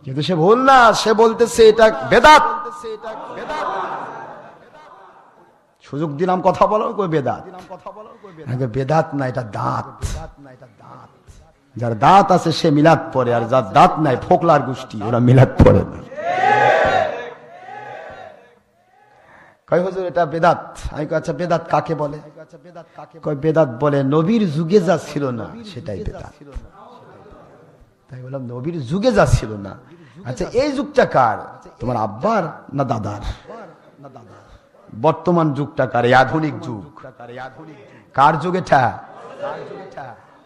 কিন্তু সে ভুল না, সে বলতেছে এটা বেদাত। সুযোগ দিলাম কথা বলো, কই বেদাত? বেদাত না, এটা দাঁত। যার দাঁত আছে সে মিলাদ পড়ে, আর যার দাঁত নাই ফোকলার গোষ্ঠী, ওরা মিলাদ পড়ে না। কয় হুজুর এটা বেদাত। আমি কই আচ্ছা বেদাত কাকে বলে? কয় বেদাত বলে নবীর যুগে যা ছিল না সেটাই বেদাত। তাই বললাম নবীর যুগে যা ছিল না। আচ্ছা এই যুগটা কার? তোমার আব্বার না দাদার? বর্তমান যুগটা কার? আধুনিক যুগ। কার যুগ এটা?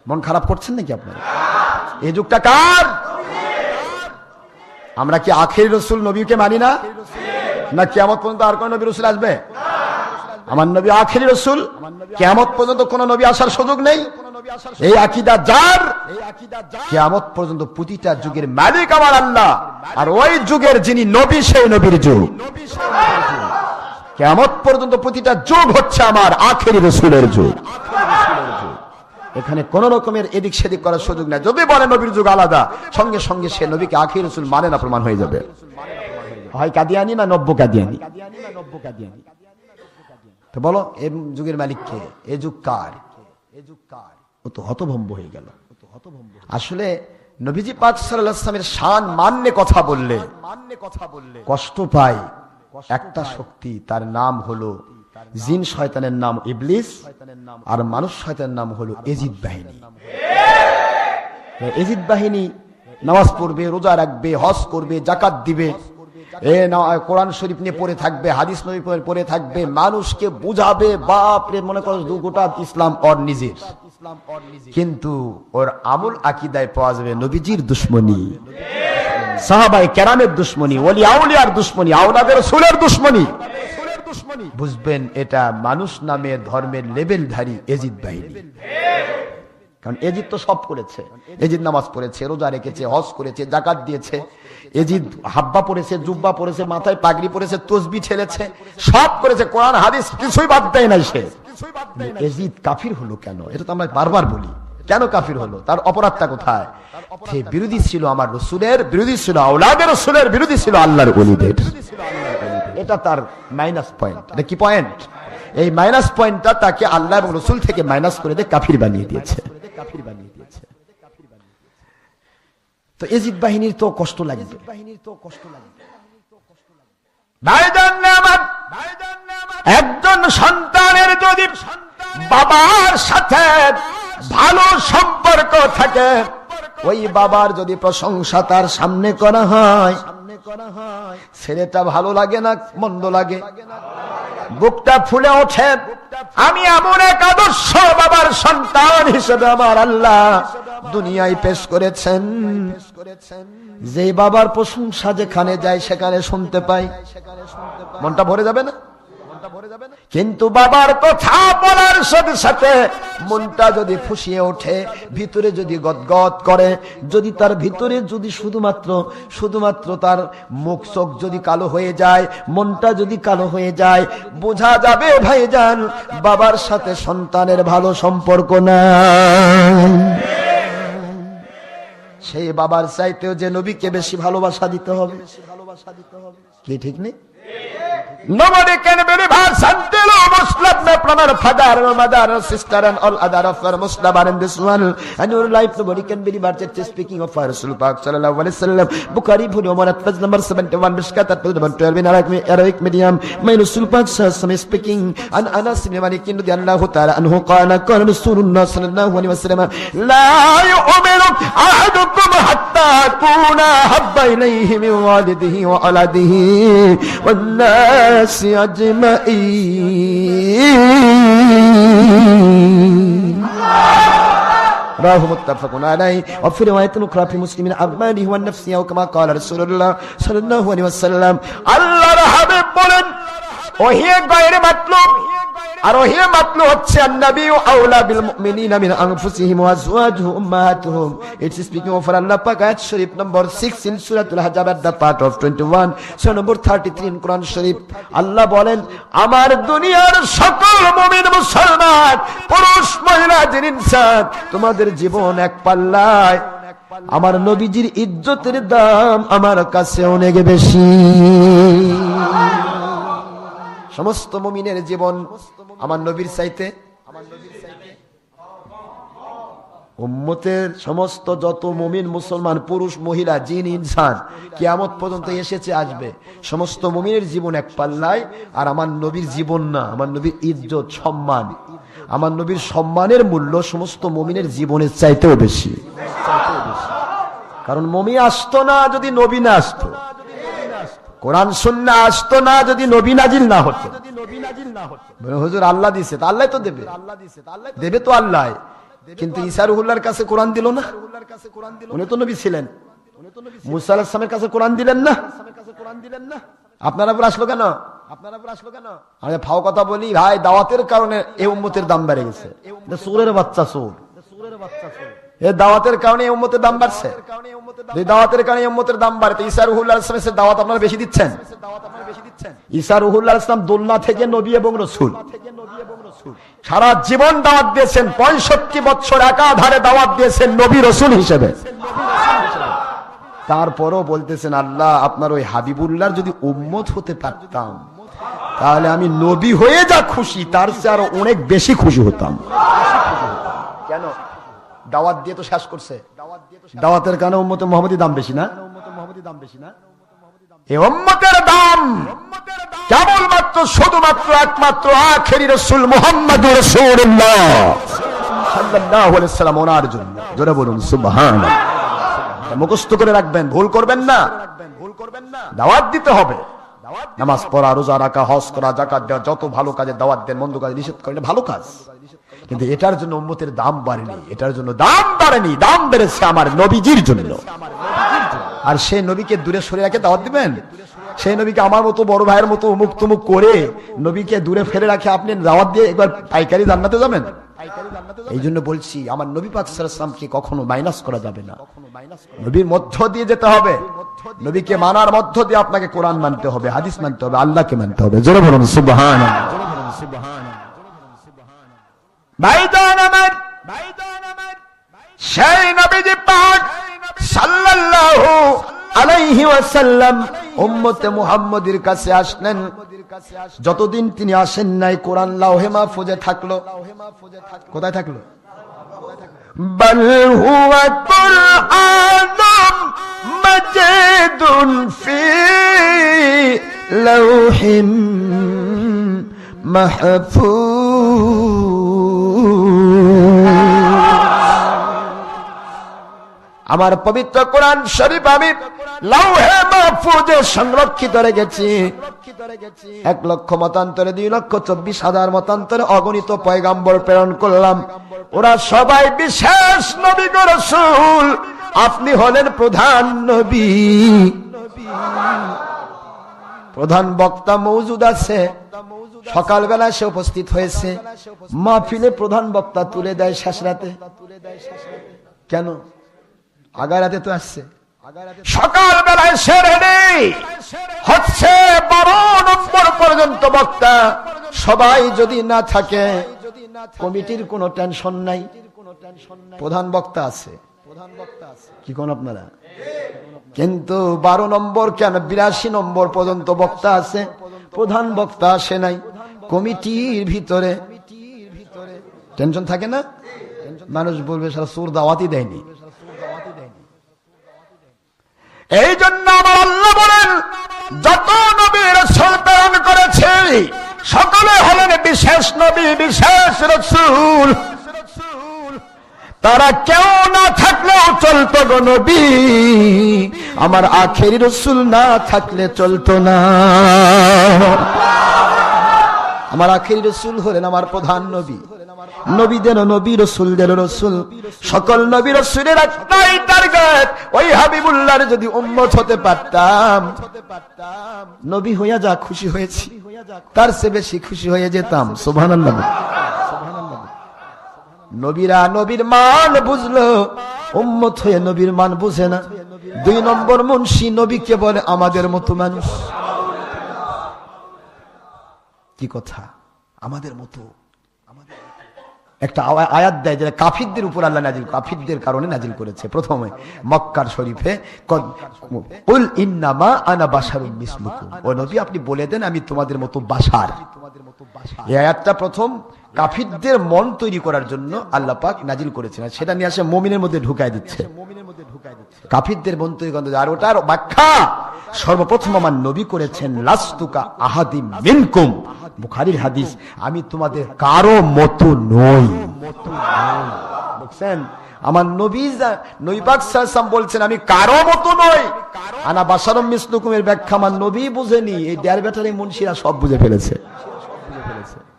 মন খারাপ করছেন নাকি আপনারা? এই যুগটা কার? আমরা কি আখেরি রসুল নবীকে মানি না? না কিয়ামত পর্যন্ত আর কোন নবী রসুল আসবে? আমার নবী আখেরি রসুল, কিয়ামত পর্যন্ত কোন নবী আসার সুযোগ নেই। এই আকীদা যার, কিয়ামত পর্যন্ত প্রতিটা যুগের মালিক আমার আল্লাহ, আর ওই যুগের যিনি নবী সেই নবীর যুগ। কিয়ামত পর্যন্ত প্রতিটা যুগ হচ্ছে আমার আখেরি রসুলের যুগ। এখানে কোন রকমের এদিক সেদিক করার সুযোগ নেই। যদি বলে নবীর যুগ আলাদা, সঙ্গে সঙ্গে সে নবীকে আখেরি রসুল মানে না, প্রমাণ হয়ে যাবে। হয় কাদিয়ানি না নব্য কাদিয়ানি। তো বলো এই যুগের মালিক কে? এ যুগ কার? ও তো হতভম্ব হয়ে গেল। আসলে নবীজি পাক সাল্লাল্লাহু আলাইহি ওয়াসাল্লামের শান মান্যে কথা বললে কষ্ট পায় একটা শক্তি, তার নাম হলো জিন শয়তানের নাম ইবলিস, আর মানুষ শয়তানের নাম হলো এজিদ বাহিনী। এজিদ বাহিনী নামাজ পড়বে, রোজা রাখবে, হজ করবে, যাকাত দিবে, কোরআন শরীফ নিয়ে পড়ে থাকবে, হাদিস নবী পড়ে থাকবে, মানুষকে বুঝাবে, বাপ রে মনে করো গোটা ইসলাম ওর নিজের, কিন্তু ওর আমল আকীদায় পাওয়া যাবে নবীজির দুশমনী, সাহাবায়ে কেরামের দুশমনী, ওলি আউলিয়ার দুশমনী, আওলাদের রাসূলের দুশমনী। বুঝবেন এটা মানুষ নামে ধর্মের লেবেলধারী এজিদ বাহিনী। কারণ এজিদ তো সব করেছে। এজিদ নামাজ পড়েছে, রোজা রেখেছে, হজ করেছে, যাকাত দিয়েছে, এজিদ হাব্বা পড়েছে, জুব্বা পড়েছে, মাথায় পাগড়ি পড়েছে, তসবিহ ছেলেছে, সব করেছে, কোরআন হাদিস কিছুই বাদ দেয় নাই সে। এজিদ কাফির হলো কেন? এটা তো আমরা বারবার বলি, কেন কাফির হলো? তার অপরাধটা কোথায়? সে বিরোধী ছিল আমার রাসূলের, বিরোধী ছিল আওলাদের রাসূলের, বিরোধী ছিল আল্লাহর ওলিদের। এটা তার মাইনাস পয়েন্ট। এটা কি পয়েন্ট? এই মাইনাস পয়েন্টটা তাকে আল্লাহ এবং রাসূল থেকে মাইনাস করে দিয়ে কাফির বানিয়ে দিয়েছে। তো এজিদ বাহিনীর তো কষ্ট লাগবে। একজন সন্তানের যদি বাবার সাথে ভালো সম্পর্ক থাকে, ওই বাবার যদি প্রশংসা তার সামনে করা হয়, ছেলেটা ভালো লাগে না মন্দ লাগে? বুকটা ফুলে ওঠে। আমি এমন এক আদর্শ বাবার সন্তান হিসেবে আমার আল্লাহ দুনিয়ায় পেশ করেছেন, যে বাবার প্রশংসা যেখানে যায় সেখানে শুনতে পাই, মনটা ভরে যাবে না? কিন্তু বাবার কথা বলার সাথে সাথে মনটা যদি ফুসিয়ে ওঠে, ভিতরে যদি গদগদ করে, যদি তার ভিতরে যদি শুধুমাত্র তার মুখ চোখ যদি কালো হয়ে যায়, মনটা যদি কালো হয়ে যায়, বোঝা যাবে ভাইজান বাবার সাথে সন্তানের ভালো সম্পর্ক নাই। সেই বাবার চাইতেও যে নবীকে বেশি ভালোবাসা দিতে হবে, কি ঠিক নেই? Nobody can believe until Muslim from our father, mother, sister, and all other of our Muslim are in this one. And your life, nobody can believe. Just speaking of our Rasul Pak Sallallahu Alaihi Wasallam, Bukhari, Bukhari, page number 71, Mishkat, page number 12 in Arabic medium. My Rasul Pak Sallallahu speaking, and Anas ibn Malik radiyallahu ta'ala anhu qala qala Rasulullah Sallallahu Alaihi Wasallam, la yu'minu ahadukum hatta akuna habba ilayhi min walidihi wa aladihi wa الناس أجمعين. رواه متفق عليه وفي رواية أخرى في مسلم أعماله والنفسية وكما قال رسول الله صلى الله عليه وسلم الله الحبيب বলেন وهي غير مطلوب আর ওহি মাতলু হচ্ছে নবী আউলা বিল মুমিনিনা মিন আনফুসিহিম ওয়া আজওয়াজুহুম উম্মাহাতুহুম। It's speaking of আল্লাহ পাক আয়াত শরীফ নম্বর 6 ইন সূরাতুল হাজাব এট দা পার্ট অফ 21 সূরা নম্বর 33 ইন কোরআন শরীফ। আল্লাহ বলেন আমার দুনিয়ার সকল মুমিন মুসলমান পুরুষ মহিলা জিন ইনসান তোমাদের জীবন এক পাল্লায়, আমার নবীজির ইজ্জতের দাম আমার কাছে অনেক বেশি। সমস্ত মুমিনের জীবন আমার নবীর চাইতে, উম্মতের সমস্ত যত মুমিন মুসলমান পুরুষ মহিলা জিন ইনসান কিয়ামত পর্যন্ত এসেছে আসবে, সমস্ত মুমিনের জীবন এক পাল্লায়, আর আমার নবীর জীবন না, আমার নবীর ইজ্জত সম্মান, আমার নবীর সম্মানের মূল্য সমস্ত মুমিনের জীবনের চাইতেও বেশি। কারণ মুমিন আসতো না যদি নবী না আসতো, কোরআন সুন্নাহ আসতো না যদি নবী নাজিল না হতো। হুজুর আল্লাহ দিছে, তা আল্লাহ তো দেবে, দেবে তো আল্লাহ। কিন্তু ঈসা রুহুল্লাহর কাছে কোরআন দিল না, উনি তো নবী ছিলেন। মুসা আলাইহিস সালামের কাছে কোরআন দিলেন না, আপনারা উপর আসলো কেন? আমি ফাও কথা বলি ভাই, দাওয়াতের কারণে এই উম্মতের দাম বেড়ে গেছে। সূরের বাচ্চা সূর, এই দাওয়াতের কারণে এই উম্মতের দাম বাড়ছে। এই দাওয়াতের কারণে উম্মতের দাম বাড়ে। তো ঈসা রুহুল্লাহ আলাইহিস সালামের দাওয়াত আপনারা বেশি দিচ্ছেন। ঈসা রুহুল্লাহ আলাইহিস সালাম দোলনা থেকে নবী এবং রাসূল, সারা জীবন দাওয়াত দিয়েছেন, 65 বছর একাধারে দাওয়াত দিয়েছেন নবী রাসূল হিসেবে। তারপরও বলতেছেন আল্লাহ আপনার ওই হাবিবুল্লাহর যদি উম্মত হতে পারতাম তাহলে আমি নবী হয়ে যা খুশি তার চেয়ে আরো অনেক বেশি খুশি হতাম। কেন? দাওয়াত দিয়ে তো শেষ করছে। দাওয়াতের কারণে উম্মতে মুহাম্মদী দাম বেশি না? এই উম্মতের দাম কেবলমাত্র শুধুমাত্র একমাত্র আখেরি রাসূল মুহাম্মদুর রাসূলুল্লাহ সাল্লাল্লাহু আলাইহি ওয়াসাল্লাম ওনার জন্য। জোরে বলুন সুবহানাল্লাহ। মুখস্থ করে রাখবেন, ভুল করবেন না। দাওয়াত দিতে হবে, নামাজ পড়া, রোজা রাখা, হজ করা, যাকাত দেওয়া, যত ভালো কাজে দাওয়াত দেন, মন্দ কাজ নিষেধ করেন, ভালো কাজ। কিন্তু এটার জন্য উম্মতের দাম বাড়েনি, এটার জন্য দাম বাড়েনি, দাম বেড়েছে আমার নবীজির জন্য। আর সেই নবীকে দূরে সরে রাখে দাওয়াত দিবেন? সেই নবীকে আমার মতো বড় ভাইয়ের মতো উমুক তুমুক করে নবীকে দূরে ফেলে রাখে আপনি দাওয়াত দিয়ে একবার পাইকারি জান্নাতে যাবেন? এই জন্য বলছি আমার নবী পাক সাল্লাল্লাহু আলাইহি ওয়াসাল্লামকে কখনো মাইনাস করা যাবে না, নবীর মধ্য দিয়ে যেতে হবে। নবীকে মানার মধ্য দিয়ে আপনাকে কোরআন মানতে হবে, হাদিস মানতে হবে, আল্লাহকে মানতে হবে। জোরে বলুন সুবহানাল্লাহ। ভাইজান আমার সেই নবীজি পাক সাল্লাল্লাহু আলাইহি ওয়াসাল্লাম উম্মতে মুহাম্মাদের কাছে আসলেন। যতদিন তিনি আসেন নাই কোরআন লাওহে মাহফুজে থাকলো। কোথায় থাকলো? বাল হুয়া কুরআনুম মাজিদুন ফি লাওহিম মাহফুজ। আমার পবিত্র কোরআন শরীফ আমি লাওহে মাহফুজে সংরক্ষিত রেখেছি। 1,00,000 মতান্তরে 2,24,000 মতান্তরে অগণিত পয়গাম্বর প্রেরণ করলাম। ওরা সবাই বিশেষ নবী গো রাসূল, আপনি হলেন প্রধান নবী। প্রধান বক্তা মওজুদ আছে, সকালবেলা সে উপস্থিত হয়েছে। মাহফিলে প্রধান বক্তা তুলে দেয় শেষ রাতে। কেন? আগারাতে তো আসছে, সকাল বেলায় সেরে নেই হচ্ছে 12 নম্বর পর্যন্ত বক্তা। সবাই যদি না থাকে কমিটির কোনো টেনশন নাই, প্রধান বক্তা আছে। কি কোন আপনারা? কিন্তু 12 নম্বর কেন 82 নম্বর পর্যন্ত বক্তা আছে, প্রধান বক্তা আসে নাই। কমিটির ভিতরে টেনশন থাকে না? মানুষ বলবে সারা সুর দাওয়াতই দেয়নি। এই জন্য আমার আল্লাহ বলেন, যত নবী রাসূল প্রেরণ করেছে সকলে হলেন বিশেষ নবী, বিশেষ রাসূল। তারা কেউ না থাকলেও চলতো গো নবী, আমার আখেরি রাসূল না থাকলে চলতো না। আমার আখেরি রাসূল হলেন আমার প্রধান নবী। নবীদের নবী, রাসূলদের রাসূল। সকল নবী রাসূলের একটাই টার্গেট, ওই হাবিবুল্লাহর যদি উম্মত হতে পারতাম, নবী হইয়া যা খুশি হয়েছি তার চেয়ে বেশি খুশি হয়ে যেতাম। সুবহানাল্লাহ। নবীরা নবীর মান বুঝলো, উম্মত হয়ে নবীর মান বুঝে না। 2 নম্বর মুন্সি নবীকে বলে আমাদের মতো মানুষ। কি কথা? আমাদের মতো। একটা আয়াত দেয় যেটা কাফিরদের উপর আল্লাহ নাজিল, কাফিরদের কারণে নাজিল করেছে। প্রথমে মক্কার শরীফে কুল ইন্নামা আনা বাশারুম মিসলুকুম, ও নবী আপনি বলে দেন আমি তোমাদের মতো বাশার। এই আয়াতটা প্রথম কাফিরদের মন তৈরি করার জন্য আল্লাহ পাক নাজিল করেছেন, সেটা নিয়ে আসে মুমিনের মধ্যে ঢুকায় দিচ্ছে। কাফিরদের মন তৈরি করতে, আর ওটার ব্যাখ্যা সর্বপ্রথম আমার নবী করেছেন লাস্তুকা আহাদিম মিনকুম, বুখারীর হাদিস, আমি তোমাদের কারো মতো নই। দেখছেন আমার নবী পাক সাল্লাল্লাহু আলাইহি ওয়াসাল্লাম বলছেন আমি কারো মতো নই। আনা বাশারুম মিসলুকুমের ব্যাখ্যা আমার নবী বুঝেনি, এই দেড় ব্যাটারি মুন্সিরা সব বুঝে ফেলেছে।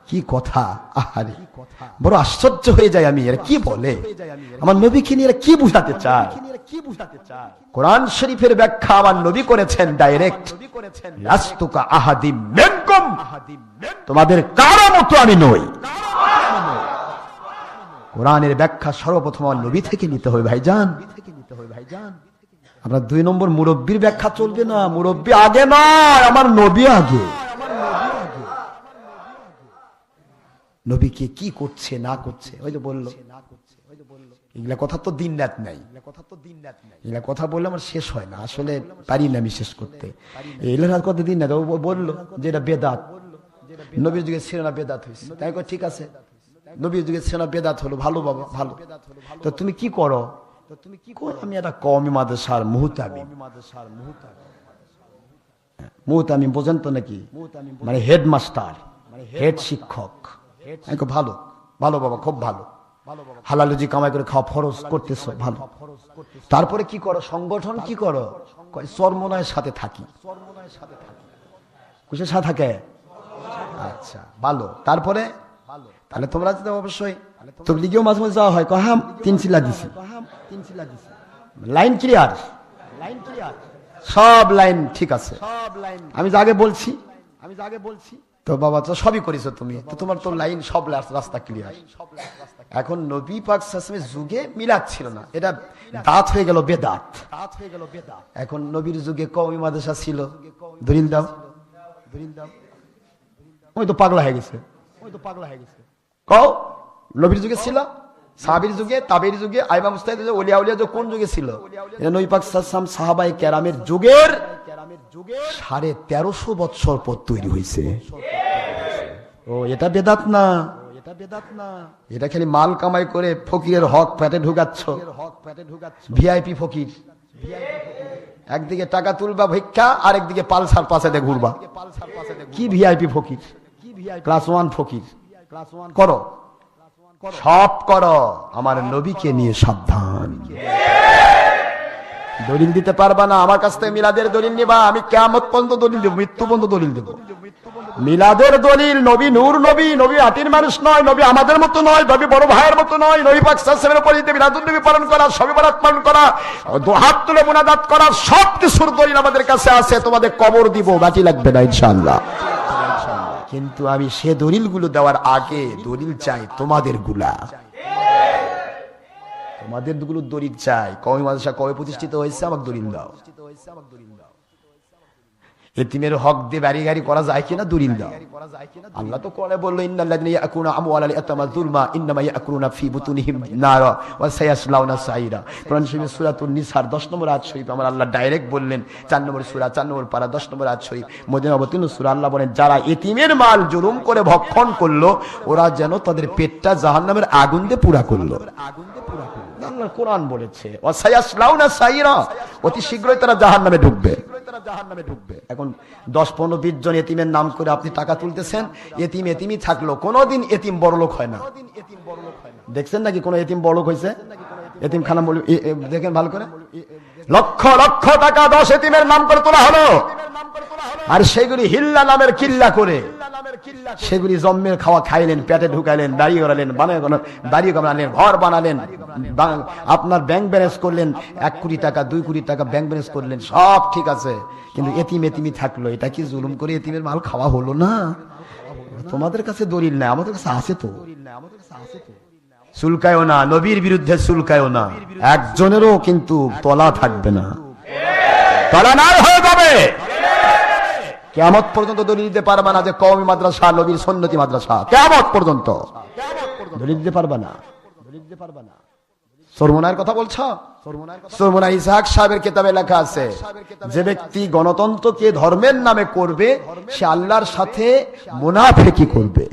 কি কথা! আহারে বড় আশ্চর্য হয়ে যায় আমি, এরা কি বলে, আমার নবীকে নিয়ে এরা কি বুঝাতে চায়। কোরআন শরীফের ব্যাখ্যা আমার নবী করেছেন ডাইরেক্ট, লাস্তুকা আহাদিম মিনকুম, তোমাদের কারো মতো আমি নই। কোরআনের ব্যাখ্যা সর্বপ্রথম আমার নবী থেকে নিতে হবে ভাইজান। আমরা 2 নম্বর মুরব্বির ব্যাখ্যা চলবে না, মুরব্বি আগে নয়, আমার নবী আগে। নবীকে কি করছে না করছে, ওই তো বললো এগুলা কথা তো দিন রাত নাই, এগুলা কথা বললে আমার শেষ হয় না, আসলে পারি না আমি শেষ করতে। এগুলা কথা দিন না, ও বললো যে এটা বেদাত, নবীর যুগে ছিল না বেদাত হয়েছে, তাই ঠিক আছে নবীর যুগে ছিল না বেদাত হলো, ভালো বাবা ভালো। তো তুমি কি করো? আমি একটা কওমি মাদ্রাসার মুহতামিম। মুহতামিম বোঝেন তো নাকি? মানে হেডমাস্টার, হেড শিক্ষক। ভালো ভালো বাবা, খুব ভালো, হালালুজি কামাই করে খাওয়া ফরজ করতেছ, ভালো। তারপরে কি করো? সংগঠন কি করো? চরমনায়ের সাথে থাকি। কিসের সাথে থাকে? আচ্ছা ভালো। তারপরে তাহলে তোমরা অবশ্যই তবলিগেও মাঝে মাঝে যাওয়া হয়, কহাম 3 চিল্লা দিছি, লাইন ক্লিয়ার, সব লাইন ঠিক আছে। আমি আগে বলছি তো বাবা তো সবই করেছো তুমি, তো তোমার তো লাইন সব রাস্তা ক্লিয়ার। এখন নবী পাক সাল্লাল্লাহু আলাইহি ওয়াসাল্লামের যুগে মিলাদ ছিল না, এটা দাঁত হয়ে গেল বেদাত। এখন নবীর যুগে কওমি মাদ্রাসা ছিল, দলিল দাও, ওই তো পাগলা হয়ে গেছে। কও নবীর যুগে ছিল সাহাবীর যুগে, তাবেঈর যুগে, আইমা মুজতাহিদ যুগে, ওলিয়া উলিয়া যুগে, কোন যুগে ছিল? এটা নবী পাক সাল্লাল্লাহু আলাইহি ওয়াসাল্লাম সাহাবায়ে কেরামের যুগের 1350 বছর পর তৈরি হয়েছে। ও এটা বেদাত না, এটা খালি মাল কামাই করে ফকিরের হক পেটে ঢুকাচ্ছ। ভিআইপি ফকির, একদিকে টাকা তুলবা ভিক্ষা, আর একদিকে পালসার পাশে দিয়ে ঘুরবা। কি ভিআইপি ফকির, ক্লাস 1 ফকির করো, সব করো, আমার নবীকে নিয়ে সাবধান। দলিল দিতে পারবা না, আমার কাছ থেকে মিলাদের দলিল নিবা, আমি কিয়ামত পর্যন্ত দলিল দেব, মৃত্যু পর্যন্ত দলিল দেব। মিলাদের দলিল, নবী নূর নবী, নবী আটির মানুষ নয়, নবী আমাদের মতো নয়, নবী বড় ভাইয়ের মতো নয়, নবী পাক সাল্লাল্লাহু আলাইহি ওয়াসাল্লামের উপর মিলাদুন নবী পালন করা, শবে বরাত পালন করা, হাত তুলে মুনাজাত করা, সব কিছুর দলিল আমাদের কাছে আছে। তোমাদের কবর দিব, বাকি লাগবে না ইনশাআল্লাহ। কিন্তু আমি সে দলিলগুলো দেওয়ার আগে দলিল চাই তোমাদের গুলা, তোমাদের গুলো দলিল চাই। কওমি মাদ্রাসা কবে প্রতিষ্ঠিত হয়েছে, আমাকে দলিল দাও। এতিমের হক দিয়ে বাড়ি গাড়ি করা যায় কিনা, দলিল দাও। আল্লাহ তো কোরআনে বলল, ইন্নাল্লাযিনা ইয়াকুলুনা আমওয়ালাল ইয়াতামা যুলমা ইন্নামা ইয়াকুলুনা ফি বুতুনিহিম নারা ওয়া সায়াসলাউনা সাইরা। কোরআন শরীফের সূরাতুন নিসার 10 নম্বর আয়াত শরীফ আমার আল্লাহ ডাইরেক্ট বললেন, 4 নম্বর সূরা 4 নম্বর পারা 10 নম্বর আয়াত শরীফ মদিনা অবতীর্ণ সূরা। আল্লাহ বলেন, যারা এতিমের মাল জুলুম করে ভক্ষণ করলো, ওরা যেন তাদের পেটটা জাহান্নামের আগুন দিয়ে পুরা করলো। আল্লাহর কোরআন বলেছে, ওয়া সায়াসলাউনা সাইরা, অতি শীঘ্রই তারা জাহান্নামে ঢুকবে। এখন 10-15-20 জন এতিমের নাম করে আপনি টাকা তুলতেছেন, এতিম এতিমই থাকলো, কোনোদিন এতিম বড়লোক হয় না। দেখছেন নাকি কোন এতিম বড়লোক হয়েছে? এতিম খানা দেখেন ভালো করে, লক্ষ লক্ষ টাকা 10 এতিমের নাম করে তোলা হলো, আর সেগুলি হিল্লা নামের কিল্লা করে, সেগুলি জম্মের খাওয়া খাইলেন, পেটে ঢুকাইলেন, দাড়ি করালেন, দাড়ি কামালেন, ঘর বানালেন, আপনার ব্যাংক ব্যালেন্স করলেন, 1 কোটি টাকা 2 কোটি টাকা ব্যাংক ব্যালেন্স করলেন, সব ঠিক আছে, কিন্তু এতিম এতিমই থাকলো। এটা কি জুলুম করে এতিমের মাল খাওয়া হলো না? তোমাদের কাছে দলিল নাই, আমাদের কাছে আছে তো। চুলকায়ও না, নবীর বিরুদ্ধে চুলকায়ও না, একজনেরও কিন্তু তলা থাকবে না, তলা না হয়ে যাবে। কিয়ামত পর্যন্ত দলিল দিতে পারবে না যে কওমি মাদ্রাসা নবীর সুন্নতি মাদ্রাসা, কিয়ামত পর্যন্ত দলিল দিতে পারবে না। সরমনার কথা বলছো? সরমনা ইসহাক সাহেবের কিতাবে লেখা আছে, যে ব্যক্তি গণতন্ত্রকে ধর্মের নামে করবে, সে আল্লাহর সাথে মুনাফিকি করবে।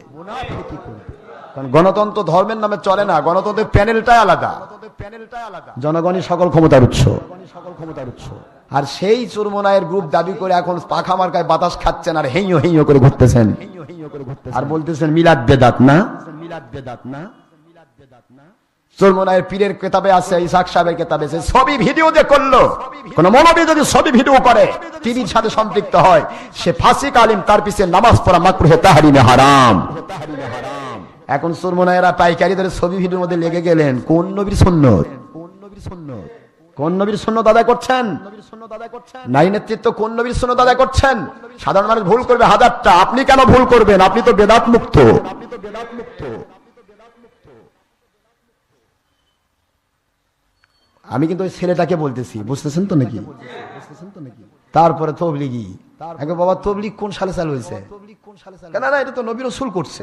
কারণ গণতন্ত্র ধর্মের নামে চলে না, গণতন্ত্রের প্যানেলটাই আলাদা, জনগণই সকল ক্ষমতার উৎস। আর সেই চুরমনায়ের গ্রুপ দাবি করে এখন পাখা মার্কায় বাতাস খাচ্ছেন, আর হেইও হেইও করে ঘুরতেছেন, আর বলতেছেন মিলাদ বেদাত না। চুরমনায়ের পীরের কিতাবে আছে, ইসহাক সাহেবের কিতাবে আছে, ছবি ভিডিও যে করলো, কোন মৌলবী যদি ছবি ভিডিও করে, টিভির সাথে সম্পৃক্ত হয়, সে ফাসিক আলিম, তার পিছে নামাজ পড়া মাকরুহে তাহরিমে হারাম। এখন চুরমনায়েরা পাইকারি ধরে ছবি ভিডিওর মধ্যে লেগে গেলেন। কোন নবীর সুন্নত, কোন নবীর সুন্নত আদায় করছেন? নাই নেতৃত্ব কোন নবীর সুন্নত আদায় করছেন? সাধারণ মানুষ ভুল করবে হাজারটা, আপনি কেন ভুল করবেন? আপনি তো বেদাত মুক্ত। আমি কিন্তু ওই ছেলেটাকে বলতেছি, বুঝতেছেন তো নাকি? তারপরে তবলিগি, আগে বাবা তবলিগ কোন সালে চালু হয়েছে? না, এটা তো নবী রাসূল করছে।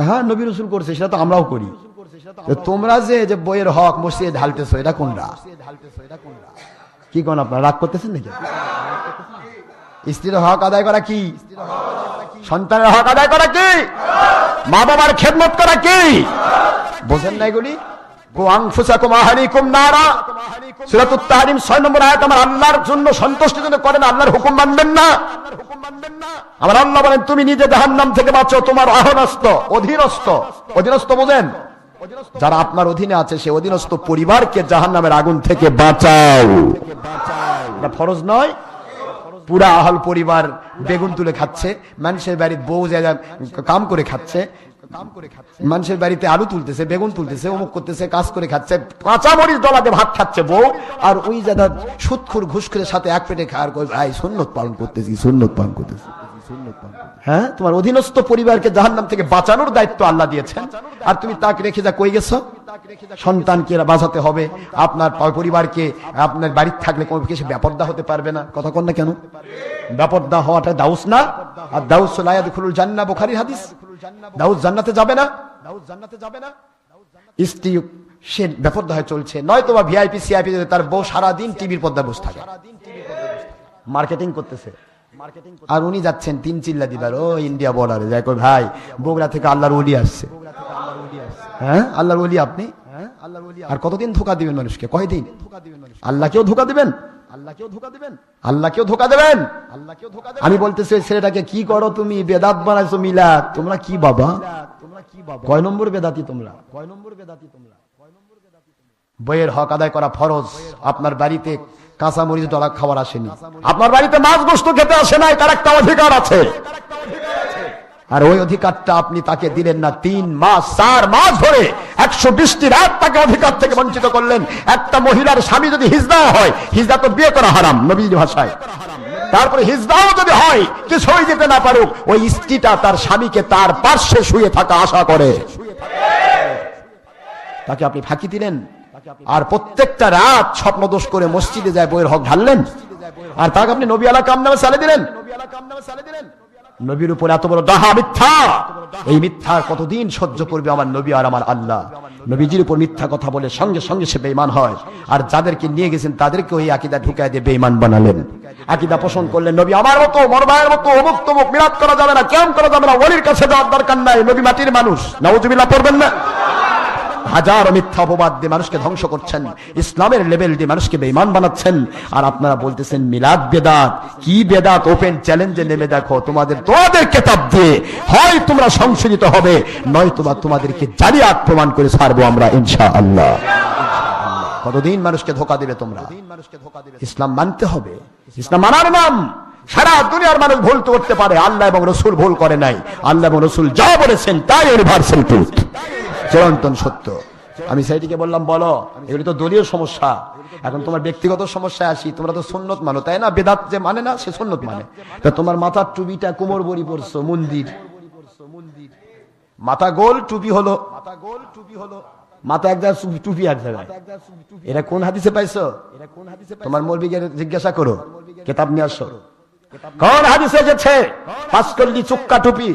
হ্যাঁ, নবী রাসূল করছে, সেটা তো আমরাও করি। তোমরা যে বইয়ের হক মসজিদে ঢালতেছো, এটা কোনটা? কি কোন আপনারা রাগ করতেছেন নাকি? স্ত্রীর হক আদায় করা কি? সন্তানের হক আদায় করা কি? মা বাবার খেদমত করা কি? বোঝেন না এগুলি? সূরাতুত তাহরিম 6 নম্বর আয়াত, আমার আল্লাহর জন্য সন্তুষ্টির জন্য করেন, আল্লাহর হুকুম মানবেন না। আমার আল্লাহ বলেন, তুমি নিজে জাহান্নাম থেকে বাঁচো, তোমার অধীনস্থ বোঝেন, যারা আপনার অধীনে আছে, সে অধীনস্থ পরিবারকে জাহান্নামের আগুন থেকে বাঁচাও। এটা ফরজ নয়। পুরা আহল পরিবার বেগুন তুলে খাচ্ছে, মানুষের বাড়ির বউ কাম করে খাচ্ছে, মানুষের বাড়িতে আলু তুলতেছে, বেগুন তুলতেছে, অমুক করতেছে, কাজ করে খাচ্ছে, কাঁচা মরিচ ডলাতে ভাত খাচ্ছে বউ, আর ওই জায়গা সুদখোর ঘুষখোরের সাথে এক পেটে খাওয়ার ভাই সুন্নত পালন করতেছি। হ্যাঁ, তোমার অধীনস্থ পরিবারকে জাহান্নাম থেকে বাঁচানোর দায়িত্ব আল্লাহ দিয়েছেন, আর তুমি তাকে রেখে যা কই গেছো? সন্তানকে বাঁচাতে হবে, আপনার পরিবারকে, আপনার বাড়িতে থাকলে কোনো কিছু বেপরদা হতে পারবে না। কথা কন না কেন? বেপরদা হওয়াটা দাউস না, আর দাউস লা ইয়াদখুলুল জান্নাহ, বুখারীর হাদিস। দাউস জান্নাতে যাবে না, জান্নাতে যাবে না। স্ত্রী সে বেপরদায় চলছে, নয়তো বা ভিআইপি সিআইপি, তার বউ সারাদিন টিভির পর্দায় বসে থাকে, মার্কেটিং করতেছে। আর উনি যাচ্ছেন 3 চিল্লা দিবার, ও ইন্ডিয়া বর্ডারে যায়, কই ভাই বগুড়া থেকে আল্লাহর ওলি আসছে। হ্যাঁ, আল্লাহর ওলি আপনি, আর কতদিন ধোকা দিবেন মানুষকে? কয়দিন? আল্লাহকেও ধোকা দিবেন, আল্লাহকেও ধোকা দেবেন। আমি বলতেছি ওই ছেলেটাকে, কি করো তুমি? বেদাত বানাইছো মিলাদ। তোমরা কি বাবা, কয় নম্বর বেদাতি তোমরা? বইয়ের হক আদায় করা ফরজ। আপনার বাড়িতে কাঁচা মরিচ ডলা খাবার আসেনি, আপনার বাড়িতে মাছ গোস্ত খেতে আসে নাই, তার একটা অধিকার আছে। আর ওই অধিকারটা আপনি তাকে দিলেন না। 3 মাস 4 মাস ধরে 120টি রাত তাকে অধিকার থেকে বঞ্চিত করলেন। একটা মহিলার স্বামী যদি হিজড়া হয়, হিজড়া তো বিয়ে করা হারাম নবীর ভাষায়, তারপরে হিজড়াও যদি হয়, কিছুই দিতে না পারুক, ওই স্ত্রীটা তার স্বামীকে তার পার্শ্বে শুয়ে থাকা আশা করে, তাকে আপনি ফাঁকি দিলেন। আর প্রত্যেকটা রাত স্বপ্নদোষ করে মসজিদে যায় বইয়ের হক ঢাললেন, আর তাকে আপনি নবী আলা কাম নামে চালিয়ে দিলেন। নবীর উপর এত বড় ডাহা মিথ্যা, এই মিথ্যা কতদিন সহ্য করবে আমার নবী আর আমার আল্লাহ? নবীজির উপর মিথ্যা কথা বলে সঙ্গে সঙ্গে সে বেঈমান হয়, আর যাদেরকে নিয়ে গেছেন তাদেরকে ওই আকীদা ঢুকায় দিয়ে বেঈমান বানালেন। আকীদা পোষণ করলেন নবী আমার মতো, মর ভাইয়ের মতো, অমুক তমুক, মিলাদ করা যাবে না, কিয়াম করা যাবে না, ওলির কাছে যাওয়ার দরকার নাই, নবী মাটির মানুষ। নাউজুবিল্লাহ পড়বেন না? হাজার মিথ্যা অপবাদ দিয়ে মানুষকে ধ্বংস করছেন, ইসলামের লেভেল দিয়ে মানুষকে বেঈমান বানাচ্ছেন। আর আপনারা বলতেছেন মিলাদ বেদাত। কি বেদাত? ওপেন চ্যালেঞ্জে নেমে দেখো, তোমাদের কিতাব দিয়ে হয় তোমরা সংশোধিত হবে, নয়তোবা তোমাদেরকে জালিয়াত প্রমাণ করে ছাড়বো আমরা ইনশাআল্লাহ। কতদিন মানুষকে ধোঁকা দিবে তোমরা? ইসলাম মানতে হবে। ইসলাম মানার নাম। সারা দুনিয়ার মানুষ ভুল করতে পারে, আল্লাহ এবং রসুল ভুল করে নাই। আল্লাহ এবং রসুল যা বলেছেন তাই ইউনিভার্সাল ট্রুথ, চিরন্তন সত্য। আমি সেইটিকে বললাম, বলো এগুলি তো দলীয় সমস্যা, এখন তোমার ব্যক্তিগত সমস্যায় আসি। তোমরা তো সুন্নত মানো, তাই না? বেদাত যে মানে না, সে সুন্নত মানে। তা তোমার মাথার টুপিটা কোমর বড়ি পড়ছো, মন্দির মাথা গোল, টুপি হলো মাথা এক জায়গায়, টুপি এক জায়গায়। এরা কোন হাদিসে পাইছো? তোমার মৌলবীকে জিজ্ঞাসা করো, কিতাব নিয়ে আসো। কোন হাদিসে গেছে 5 কল্লি চুক্কা টুপি?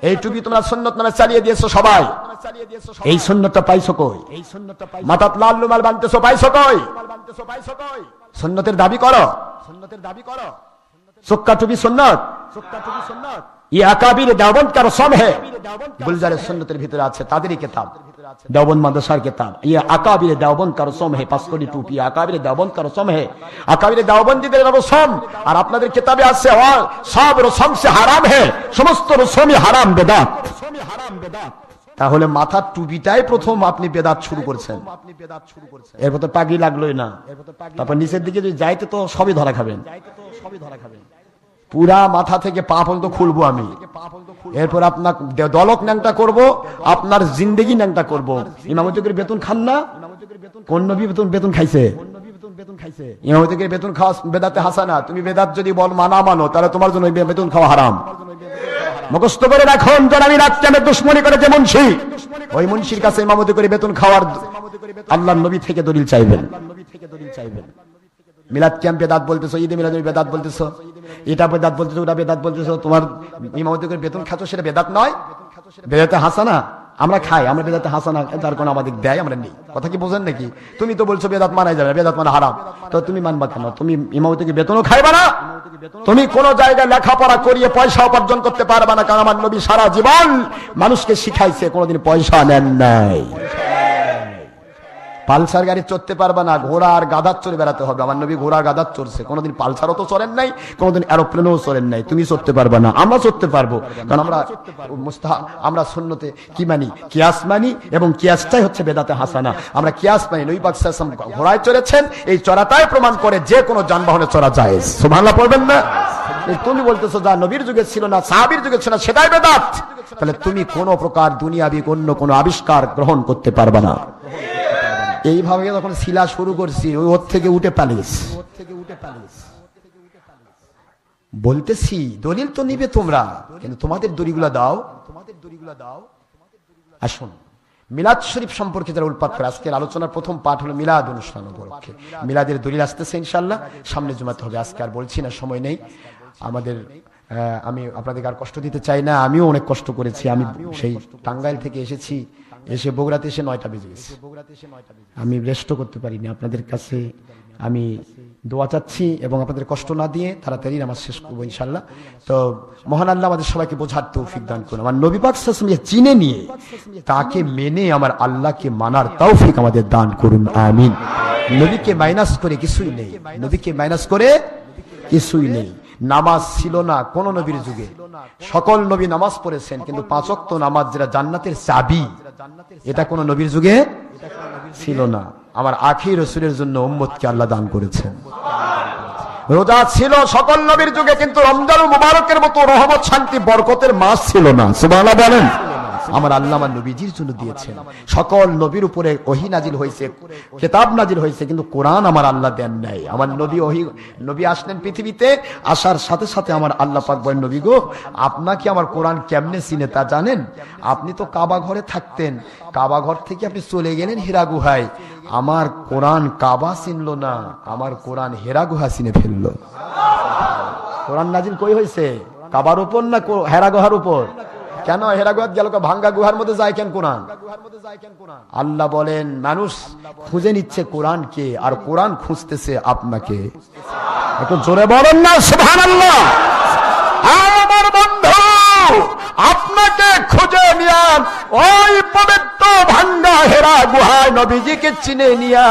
এই টুপি তোমরা সুন্নত নামে চালিয়ে দিয়েছো সবাই। এই সুন্নতটা পাইছো কই? মাথাত লাল রুমাল বাঁধতেছো, পাইছো কই? সুন্নতের দাবি করো, চুক্কা টুপি সুন্নত। ये আকাবির দেওবন্দ का रसम है, গুলজারের সুন্নতের ভিতরে আছে, তাদেরই কিতাব, দেওবন্দ মাদ্রাসার কিতাব। ये আকাবির দেওবন্দ का रसम है, 5 কোটি টুপি আকাবির দেওবন্দ का रसम है, আকাবির দেওবন্দীদের রসম। আর আপনাদের কিতাবে আছে সব রসম সে হারাম है, সমস্ত রসমই হারাম, বেদাত। তাহলে মাথার টুপিটাই প্রথম আপনি বেদাত শুরু করছেন। এরপর তো পাগড়ি লাগলোই না, তারপর নিচের দিকে যদি যাইতে তো সবই ধরা খাবেন। পুরা মাথা থেকে পা পর্যন্ত খুলবো আমি, এরপর আপনার দলক ন্যাংটা করব, আপনার জিন্দেগি ন্যাংটা করব। ইমামতিকের বেতন খান না? কোন নবী বেতন খাইছে? ইমামতিকের বেতন খাওয়া বেদাতে হাসানা। তুমি বেদাত যদি বল মানা মানো, তাহলে তোমার জন্য বেতন খাওয়া হারাম। মুখস্থ করে রাখুন, আমি রাতকে দুশ্মনী করে যে মুন্সি, ওই মুন্সির কাছে ইমামতি করে বেতন খাওয়ার আল্লাহর নবী থেকে দলিল চাইবেন। মিলাদ ক্যাম্প বেদাত বলতেছো, ঈদে মিলাদ বেদাত বলতেছো, এটা বেদাত বলতেছো, ওটা বেদাত বলতেছো। তোমার ইমামতি করে বেতন খাচ্ছ, সেটা বেদাত নয়, বেদাতে হাসানা। আমরা খাই, আমরা বেদাতে হাসানা, তার কোন আমাদের দেয়, আমরা নেই। কথা কি বোঝেন নাকি? তুমি তো বলছো বেদাত মানাই যাবে, বেদাত মানে হারাম, তো তুমি মানবা কেন? তুমি ইমামতিকে বেতনও খাইবা না, তুমি কোন জায়গায় লেখাপড়া করিয়ে পয়সা উপার্জন করতে পারবা না, কারণ আমার নবী সারা জীবন মানুষকে শিখাইছে, কোনোদিন পয়সা নেন নাই। পালসার গাড়ি চড়তে পারবা না, ঘোড়া আর গাধার চড়ে বেড়াতে হবে। আমার নবী ঘোড়া গাধার চড়ছে, কোনোদিন পালসারও তো চড়েন নাই, কোনোদিন এরোপ্লেনও চড়েন নাই। তুমি চড়তে পারবা না, আমরা চড়তে পারবো, কারণ আমরা সুন্নতে কি মানি? কিয়াস মানি, এবং কিয়াসটাই হচ্ছে বেদাতে হাসানা। আমরা কিয়াস মানি। নবী পাক সাল্লাল্লাহু আলাইহি ওয়াসাল্লাম ঘোড়ায় চড়েছেন, এই চড়াটাই প্রমাণ করে যে কোনো যানবাহনে চড়া যায়। সুবহানাল্লাহ পড়বেন না? তুমি বলতেছো যা নবীর যুগে ছিল না, সাহাবীর যুগে ছিল না, সেটাই বেদাত। তাহলে তুমি কোন প্রকার দুনিয়াবি অন্য কোনো আবিষ্কার গ্রহণ করতে পারবা না। এইভাবে যখন শিলা শুরু করছি, ওর থেকে উঠে পালিয়েছি। বলতেছি দলিল তো নিবে তোমরা, কিন্তু তোমাদের দড়িগুলা দাও। আসুন, মিলাদ শরীফ সম্পর্কে যারা উল্পাত করে, আজকের আলোচনার প্রথম পাঠ হলো মিলাদ অনুষ্ঠান উপলক্ষে। মিলাদের দলিল আসতেছে ইনশাআল্লাহ, সামনে জুমাতে হবে। আজকে আর বলছি না, সময় নেই। আমাদের আমি আপনাদেরকে আর কষ্ট দিতে চাই না, আমিও অনেক কষ্ট করেছি। আমি সেই টাঙ্গাইল থেকে এসেছি, এসে বগুড়াতে এসে 9টা বেজে গেছে, আমি রেস্টও করতে পারিনি। আপনাদের কাছে আমি দোয়া চাচ্ছি এবং আপনাদের কষ্ট না দিয়ে তাড়াতাড়ি নামাজ শেষ করবো ইনশাল্লাহ। তো মহান আল্লাহ আমাদের সবাইকে বোঝার তৌফিক দান করুন। আমার নবী পাক সাল্লাল্লাহু আলাইহি ওয়াসাল্লামকে চিনে নিয়ে তাকে মেনে আমার আল্লাহকে মানার তৌফিক আমাদের দান করুন, আমিন। নবীকে মাইনাস করে কিছুই নেই, নবীকে মাইনাস করে কিছুই নেই। নামাজ ছিল না কোন নবীর যুগে, সকল নবী নামাজ পড়েছেন, কিন্তু 5 ওয়াক্ত নামাজ যেটা জান্নাতের চাবি, এটা কোন নবীর যুগে ছিল না। আমার আখির রাসূলের জন্য উম্মতকে আল্লাহ দান করেছেন। রোজা ছিল সকল নবীর যুগে, কিন্তু রমজানুল মুবারকের মতো রহমত শান্তি বরকতের মাস ছিল না। সুবহানাল্লাহ বলেন। আমার আল্লাহ আমার নবীজির জন্য দিয়েছেন। সকল নবীর উপরে ওহী নাজিল হয়েছে, কিতাব নাজিল হয়েছে, কিন্তু কোরআন আমার আল্লাহ দেন নাই। আমার নবী আসলেন পৃথিবীতে, আসার সাথে সাথে আমার আল্লাহ পাক বলেন, নবী গো, আপনাকে আমার কোরআন কেমনে চিনে তা জানেন? আপনি তো কাবা ঘরে থাকতেন, কাবা ঘর থেকে আপনি চলে গেলেন হেরা গুহায়, আমার কোরআন কাবা চিনল না, আমার কোরআন হেরা গুহা চিনে ফেললো। কোরআন নাজিল কই হয়েছে? কাবার উপর না হেরা গুহার উপর? কেন হেরা গুহাত গেল? ভাঙ্গা গুহার মধ্যে যায় কেন কোরআন? আল্লাহ বলেন, মানুষ খুঁজে নিচ্ছে কোরআনকে, আর কোরআন খুঁজতেছে আপনাকে। একটু জোরে বলেন না সুবহানাল্লাহ। আমার বন্ধু, আপনাকে খুঁজে নিয়া ওই পবিত্র ভাঙ্গা হেরা গুহায় নবীজিকে চিনে নিয়া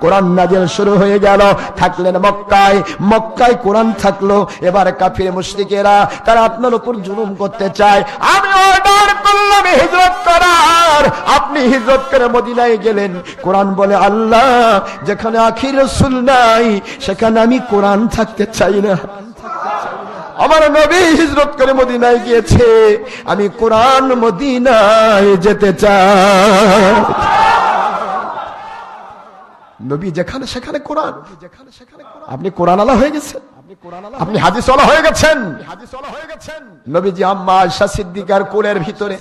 কোরআন নাজিল শুরু হয়ে গেল। থাকলেন মক্কায়, মক্কায় কোরআন থাকলো। এবার কাফির মুশরিকেরা তারা আপনার উপর জুলুম করতে চায়। আমি অর্ডার করলাম হিজরত করার, আপনি হিজরত করে মদিনায় গেলেন। কোরআন বলে, আল্লাহ যেখানে আখির রাসূল নাই সেখানে আমি কোরআন থাকতে চাই না। আমার নবী হিজরত করে মদিনায় গিয়েছে, আমি কোরআন মদিনায় যেতে চাই। নবী যেখানে সেখানে কোরআন। আপনি কোরআন আলা হয়ে গেছেন, আপনি হাদিস ওয়ালা হয়ে গেছেন। নবীজি আম্মা আয়েশা সিদ্দিকার কোলের ভিতরে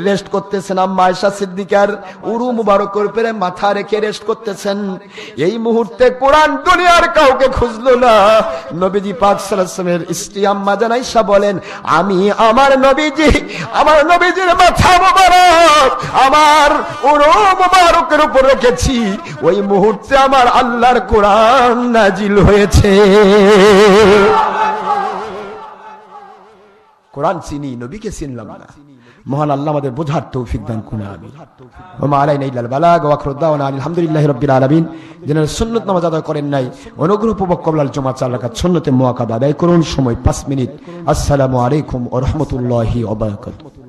রেস্ট করতেছেন। আম্মা আয়েশা সিদ্দিকার উরু মুবারকের উপরে মাথা রেখে রেস্ট করতেছেন। এই মুহূর্তে কোরআন দুনিয়ার কাউকে খুঁজলো না। নবীজি পাক সাল্লাল্লাহু আলাইহি ওয়াসাল্লামের স্ত্রী আম্মা জান আয়েশা বলেন, আমি আমার নবীজির মাথা মুবারক আমার উরু মুবারকের উপর রেখেছি। ওই মুহূর্তে আমার আল্লাহর কোরআন নাজিল হয়েছে। কোরআন চিনি, নবীকে চিনলাম না। মহান আল্লাহ আমাদের বোঝার তৌফিক দান করুন, আমিন। ওয়া মা আলাইনা ইল্লাল বালাগ ওয়া আখিরু দাওয়ানা আলহামদুলিল্লাহি রাব্বিল আলামিন। যারা সুন্নাত নামাজ আদায় করেন নাই, অনুগ্রহপূর্বক কবলাল জুমা 4 রাকাত সুন্নতে মুআক্কাদা আদায় করুন। সময় 5 মিনিট। আসসালামু আলাইকুম ওয়া রাহমাতুল্লাহি ওয়া বারাকাতুহু।